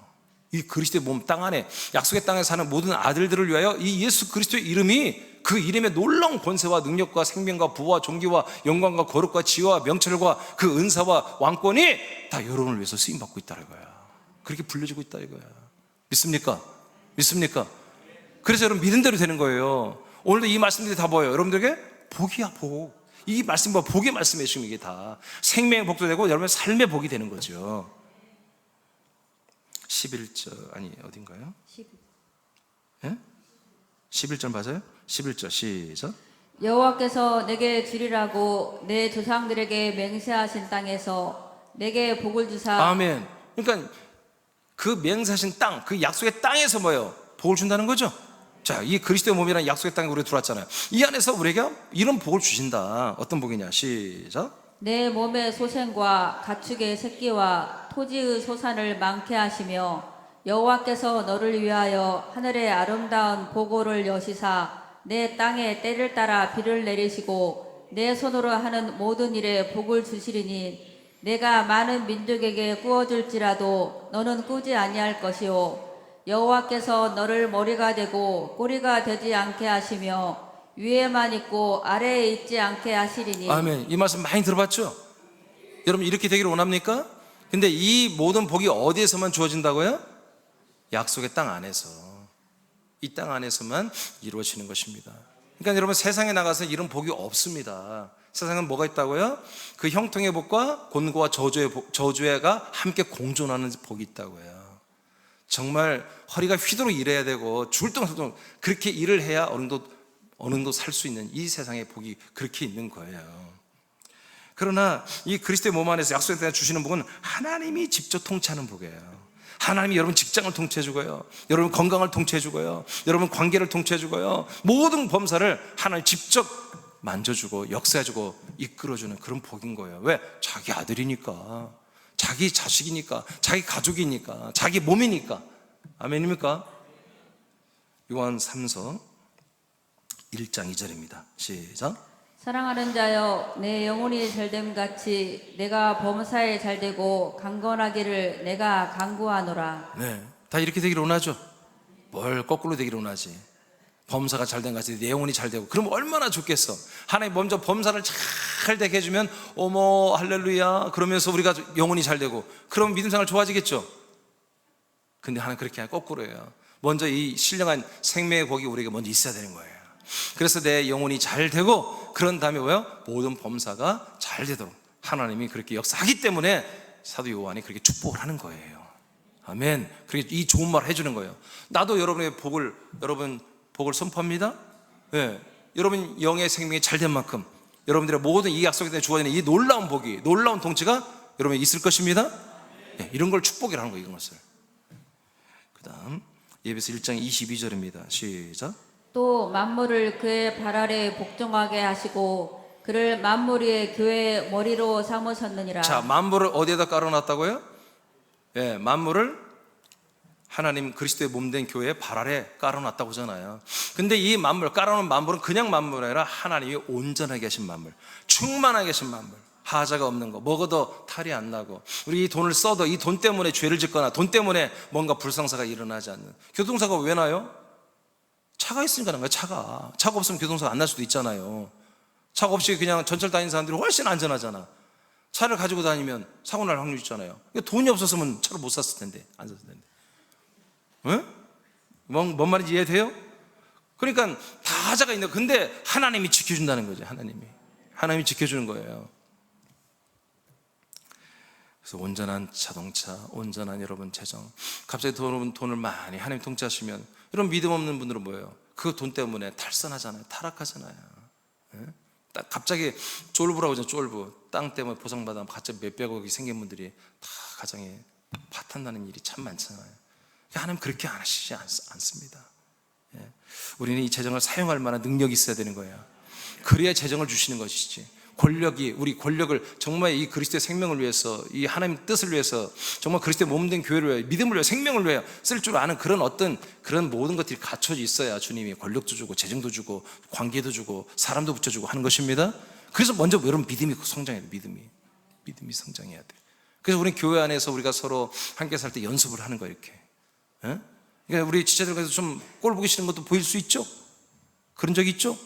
이 그리스도의 몸 땅 안에 약속의 땅에 사는 모든 아들들을 위하여 이 예수 그리스도의 이름이 그 이름의 놀라운 권세와 능력과 생명과 부와 존귀와 영광과 거룩과 지혜와 명철과 그 은사와 왕권이 다 여러분을 위해서 쓰임받고 있다는 거야. 그렇게 불려지고 있다 이거야. 믿습니까? 믿습니까? 그래서 여러분 믿은 대로 되는 거예요. 오늘도 이 말씀들이 다 뭐예요? 여러분들에게 복이야, 복. 이 말씀과 복의 말씀에 지금 이게 다 생명의 복도 되고 여러분의 삶의 복이 되는 거죠. 11절 아니 어딘가요? 11절 맞아요? 11절 시작. 여호와께서 내게 주리라고 내 조상들에게 맹세하신 땅에서 내게 복을 주사. 아멘. 그러니까 그 맹세하신 땅, 그 약속의 땅에서 뭐예요? 복을 준다는 거죠. 자, 이 그리스도의 몸이라는 약속의 땅에 우리가 들어왔잖아요. 이 안에서 우리에게 이런 복을 주신다. 어떤 복이냐? 시작. 내 몸의 소생과 가축의 새끼와 토지의 소산을 많게 하시며 여호와께서 너를 위하여 하늘의 아름다운 보고를 여시사 내 땅에 때를 따라 비를 내리시고 내 손으로 하는 모든 일에 복을 주시리니 내가 많은 민족에게 꾸어줄지라도 너는 꾸지 아니할 것이요 여호와께서 너를 머리가 되고 꼬리가 되지 않게 하시며 위에만 있고 아래에 있지 않게 하시리니. 아멘. 이 말씀 많이 들어봤죠? 여러분 이렇게 되기를 원합니까? 근데 이 모든 복이 어디에서만 주어진다고요? 약속의 땅 안에서, 이 땅 안에서만 이루어지는 것입니다. 그러니까 여러분 세상에 나가서 이런 복이 없습니다. 세상은 뭐가 있다고요? 그 형통의 복과 곤고와 저주가 함께 공존하는 복이 있다고요. 정말 허리가 휘도록 일해야 되고 죽을 동안 그렇게 일을 해야 어느 정도 살 수 있는 이 세상의 복이 그렇게 있는 거예요. 그러나 이 그리스도의 몸 안에서 약속의 땅에 주시는 복은 하나님이 직접 통치하는 복이에요. 하나님이 여러분 직장을 통치해주고요, 여러분 건강을 통치해주고요, 여러분 관계를 통치해주고요, 모든 범사를 하나님 직접 만져주고 역사해주고 이끌어주는 그런 복인 거예요. 왜? 자기 아들이니까, 자기 자식이니까, 자기 가족이니까, 자기 몸이니까. 아멘입니까? 요한 3서 1장 2절입니다 시작. 사랑하는 자여 내 영혼이 잘됨 같이 내가 범사에 잘되고 강건하기를 내가 간구하노라. 네, 다 이렇게 되기를 원하죠. 뭘 거꾸로 되기를 원하지. 범사가 잘된 같이 내 영혼이 잘되고, 그럼 얼마나 좋겠어. 하나님 먼저 범사를 잘 되게 해주면 어머 할렐루야 그러면서 우리가 영혼이 잘되고 그럼 믿음 생활 좋아지겠죠. 근데 하나님 그렇게 아니라 거꾸로예요. 먼저 이 신령한 생명의 복이 우리에게 먼저 있어야 되는 거예요. 그래서 내 영혼이 잘 되고, 그런 다음에 뭐예요? 모든 범사가 잘 되도록 하나님이 그렇게 역사하기 때문에 사도 요한이 그렇게 축복을 하는 거예요. 아멘. 그렇게 이 좋은 말을 해주는 거예요. 나도 여러분 복을 선포합니다. 예. 여러분 영의 생명이 잘 된 만큼 여러분들의 모든 이 약속에 대해 주어지는 이 놀라운 복이, 놀라운 통치가 여러분에게 있을 것입니다. 예. 이런 걸 축복이라는 거예요, 이것을. 그 다음 예배서 1장 22절입니다. 시작. 또 만물을 그의 발 아래 복종하게 하시고 그를 만물 위의 교회의 머리로 삼으셨느니라. 자, 만물을 어디에다 깔아놨다고요? 예, 만물을 하나님 그리스도의 몸된 교회의 발 아래 깔아놨다고 하잖아요. 근데 이 만물, 깔아놓은 만물은 그냥 만물이 아니라 하나님이 온전하게 하신 만물, 충만하게 하신 만물, 하자가 없는 거, 먹어도 탈이 안 나고, 우리 이 돈을 써도 이 돈 때문에 죄를 짓거나 돈 때문에 뭔가 불상사가 일어나지 않는. 교통사가 왜 나요? 차가 있으니까 난 거예요. 차가 없으면 교통사가 안 날 수도 있잖아요. 차가 없이 그냥 전철 다니는 사람들이 훨씬 안전하잖아. 차를 가지고 다니면 사고 날 확률이 있잖아요. 돈이 없었으면 차를 못 샀을 텐데, 안 샀을 텐데. 응? 뭔 말인지 이해돼요? 그러니까 다 하자가 있는, 근데 하나님이 지켜준다는 거죠. 하나님이 지켜주는 거예요. 그래서 온전한 자동차, 온전한 여러분 재정, 갑자기 돈을 많이 하나님 통치하시면, 이런 믿음 없는 분들은 뭐예요? 그 돈 때문에 탈선하잖아요. 타락하잖아요. 딱 갑자기 쫄부라고 하잖아요. 쫄부. 땅 때문에 보상받아 갑자기 몇백억이 생긴 분들이 다 가정에 파탄나는 일이 참 많잖아요. 하나님 그렇게 안 하시지 않습니다. 우리는 이 재정을 사용할 만한 능력이 있어야 되는 거예요. 그래야 재정을 주시는 것이지. 우리 권력을 정말 이 그리스도의 생명을 위해서, 이 하나님 뜻을 위해서, 정말 그리스도의 몸된 교회를 위해, 믿음을 위해, 생명을 위해 쓸 줄 아는 그런 모든 것들이 갖춰져 있어야 주님이 권력도 주고 재정도 주고 관계도 주고 사람도 붙여주고 하는 것입니다. 그래서 먼저 여러분 믿음이 성장해야 돼요. 믿음이 성장해야 돼. 그래서 우리 교회 안에서 우리가 서로 함께 살 때 연습을 하는 거예요. 이렇게. 그러니까 우리 지체들께서 좀 꼴 보기 싫은 것도 보일 수 있죠. 그런 적이 있죠.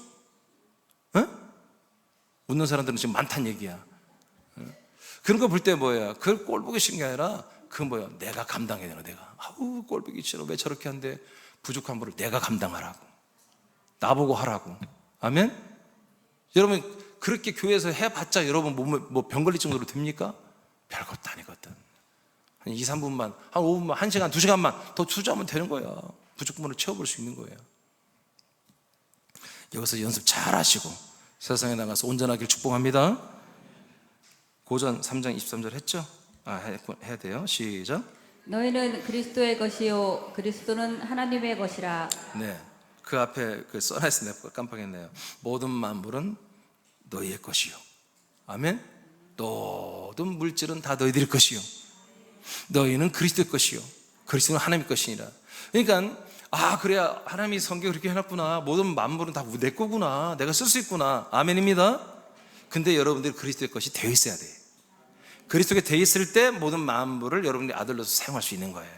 웃는 사람들은 지금 많다는 얘기야. 그런 거 볼 때 뭐야? 그걸 꼴 보기 싫은 게 아니라, 그건 뭐야? 내가 감당해야 되는 거야. 내가. 꼴 보기 싫어. 왜 저렇게 한데? 부족한 거를 내가 감당하라고. 나보고 하라고. 아멘? 여러분, 그렇게 교회에서 해봤자 여러분 몸에 병 걸릴 정도로 됩니까? 별것도 아니거든. 한 2, 3분만, 한 5분만, 1시간, 2시간만 더 투자하면 되는 거야. 부족분을 채워볼 수 있는 거예요. 여기서 연습 잘 하시고 세상에 나가서 온전하길 축복합니다. 고전 3장 23절 했죠? 해야 돼요. 시작. 너희는 그리스도의 것이요 그리스도는 하나님의 것이라. 네, 그 앞에 써놨으니까 깜빡했네요. 모든 만물은 너희의 것이요. 아멘. 모든 물질은 다 너희들의 것이요. 너희는 그리스도의 것이요 그리스도는 하나님의 것이니라. 그러니까 그래야 하나님이 성경을 그렇게 해놨구나. 모든 만물은 다 내 거구나. 내가 쓸 수 있구나. 아멘입니다. 근데 여러분들이 그리스도의 것이 되어 있어야 돼. 그리스도에 되어 있을 때 모든 만물을 여러분들이 아들로서 사용할 수 있는 거예요.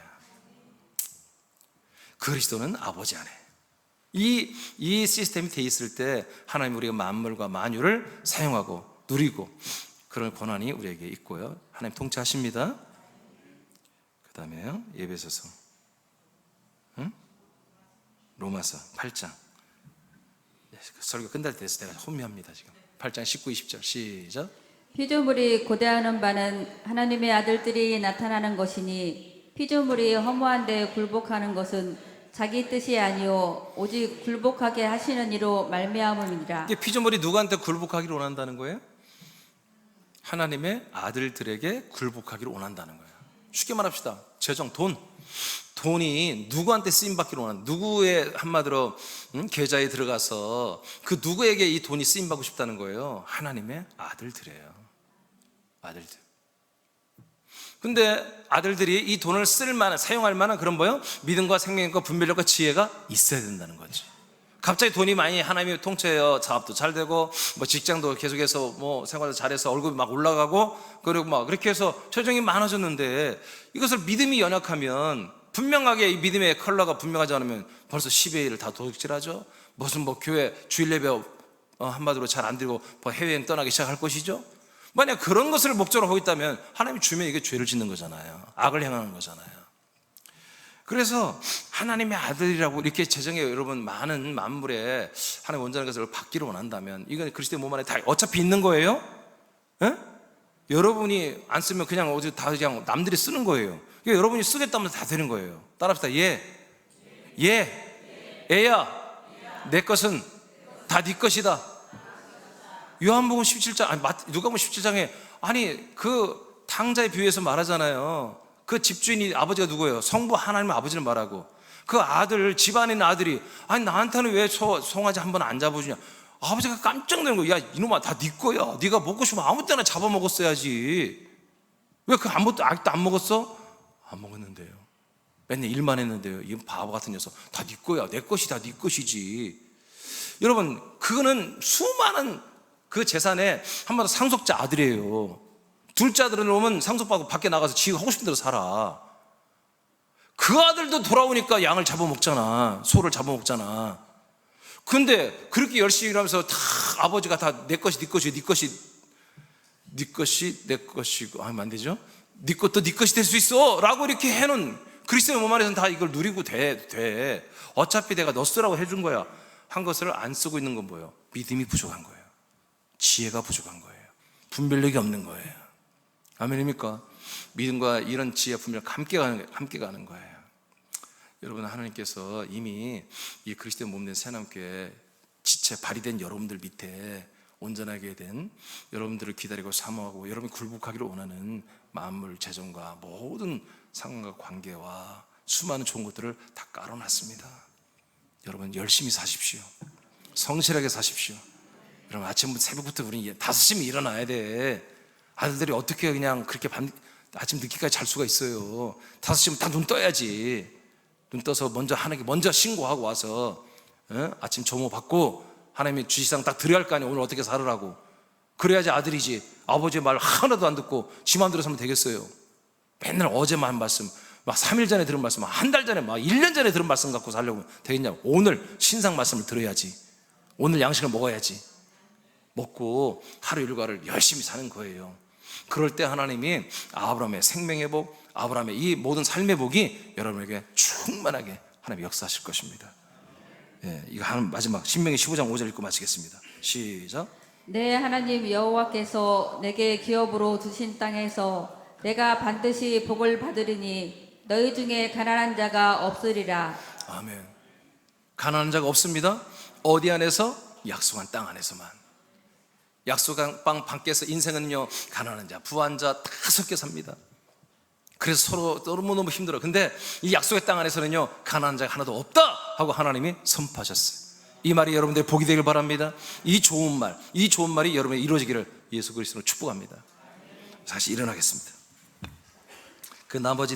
그리스도는 아버지 안에. 이 시스템이 되어 있을 때 하나님 우리가 만물과 만유를 사용하고 누리고 그런 권한이 우리에게 있고요. 하나님 통치하십니다. 그 다음에요. 예배소서. 로마서 8장. 설교 끝날 때 돼서 내가 혼미합니다 지금. 8장 19, 20절 시작. 피조물이 고대하는 바는 하나님의 아들들이 나타나는 것이니 피조물이 허무한 데 굴복하는 것은 자기 뜻이 아니요 오직 굴복하게 하시는 이로 말미암음이니라. 이게 피조물이 누구한테 굴복하기를 원한다는 거예요? 하나님의 아들들에게 굴복하기를 원한다는 거예요. 쉽게 말합시다. 재정, 돈이 누구한테 쓰임받기를 원하는, 누구의 한마디로 계좌에 들어가서 그 누구에게 이 돈이 쓰임받고 싶다는 거예요? 하나님의 아들들이에요. 아들들. 근데 아들들이 이 돈을 사용할 만한 그런 믿음과 생명과 분별력과 지혜가 있어야 된다는 거지. 갑자기 돈이 많이 하나님이 통치해요. 사업도 잘 되고 직장도 계속해서 생활도 잘해서 월급이 막 올라가고 그리고 그렇게 해서 재정이 많아졌는데 이것을 믿음이 연약하면, 분명하게 이 믿음의 컬러가 분명하지 않으면 벌써 10의 1을 다 도둑질하죠. 무슨 교회 주일 예배 한마디로 잘 안 드리고 해외여행 떠나기 시작할 것이죠. 만약 그런 것을 목적으로 하고 있다면 하나님이 주면 이게 죄를 짓는 거잖아요. 악을 행하는 거잖아요. 그래서 하나님의 아들이라고 이렇게 재정에 여러분 많은 만물에 하나님 원자는 것을 받기를 원한다면 이건 그리스도의 몸 안에 다 어차피 있는 거예요. 에? 여러분이 안 쓰면 그냥 어디 다 그냥 남들이 쓰는 거예요. 그러니까 여러분이 쓰겠다면 다 되는 거예요. 따라합시다. 애야 내 것은 다 네 것이다. 요한복음 17장 아니 누가복음 17장에 아니 그 탕자의 비유에서 말하잖아요. 그 집주인이 아버지가 누구예요? 성부 하나님의 아버지를 말하고 그 아들 집안에 있는 아들이 아니 나한테는 왜 송아지 한 번 안 잡아주냐. 아버지가 깜짝 놀란 거예요. 야 이놈아 다 네 거야. 네가 먹고 싶으면 아무 때나 잡아먹었어야지. 왜 그 아직도 안 먹었어? 안 먹었는데요. 맨날 일만 했는데요. 이 바보 같은 녀석 다 네 거야. 내 것이 다 네 것이지. 여러분 그거는 수많은 그 재산의 한마디로 상속자 아들이에요. 둘째 아들은 오면 상속받고 밖에 나가서 지가 하고 싶은 대로 살아. 그 아들도 돌아오니까 양을 잡아먹잖아. 소를 잡아먹잖아. 근데 그렇게 열심히 일하면서 다 아버지가 다 내 것이 네 것이 네 것이 네 것이 내 것이고 하면 안 되죠? 네 것도 네 것이 될 수 있어 라고 이렇게 해놓은 그리스도의 몸 안에서는 다 이걸 누리고 돼. 어차피 내가 너 쓰라고 해준 거야 한 것을 안 쓰고 있는 건 뭐예요? 믿음이 부족한 거예요. 지혜가 부족한 거예요. 분별력이 없는 거예요. 아멘입니까? 믿음과 이런 지혜 분별력 함께 가는 거예요. 여러분 하나님께서 이미 이 그리스도의 몸된 새하나님교회 지체 발휘된 여러분들 밑에 온전하게 된 여러분들을 기다리고 사모하고 여러분이 굴복하기를 원하는 만물 재정과 모든 상황과 관계와 수많은 좋은 것들을 다 깔아놨습니다. 여러분 열심히 사십시오. 성실하게 사십시오. 여러분 아침부터 새벽부터 우리 5시면 일어나야 돼. 아들들이 어떻게 그냥 그렇게 아침 늦게까지 잘 수가 있어요. 5시면 다 눈 떠야지. 눈 떠서 먼저 신고하고 와서 아침 조모 받고 하나님의 주시상 딱 드려야 할 거 아니에요. 오늘 어떻게 살으라고. 그래야지 아들이지. 아버지의 말 하나도 안 듣고 지 마음대로 살면 되겠어요. 맨날 어제만 한 말씀 막 3일 전에 들은 말씀 한 달 전에 막 1년 전에 들은 말씀 갖고 살려고 되겠냐고. 오늘 신상 말씀을 들어야지. 오늘 양식을 먹어야지. 먹고 하루 일과를 열심히 사는 거예요. 그럴 때 하나님이 아브라함의 생명의 복, 아브라함의 이 모든 삶의 복이 여러분에게 충만하게 하나님 역사하실 것입니다. 이거 한 마지막 신명기 15장 5절 읽고 마치겠습니다. 시작. 내 하나님 여호와께서 내게 기업으로 주신 땅에서 내가 반드시 복을 받으리니 너희 중에 가난한 자가 없으리라. 아멘. 가난한 자가 없습니다. 어디 안에서? 약속한 땅 안에서만. 약속한 땅 밖에서 인생은요 가난한 자, 부한 자 다 섞여 삽니다. 그래서 서로 너무너무 힘들어. 근데 이 약속의 땅 안에서는요 가난한 자가 하나도 없다 하고 하나님이 선포하셨어요. 이 말이 여러분들의 복이 되길 바랍니다. 이 좋은 말이 여러분의 이루어지기를 예수 그리스도로 축복합니다. 다시 일어나겠습니다. 그 나머지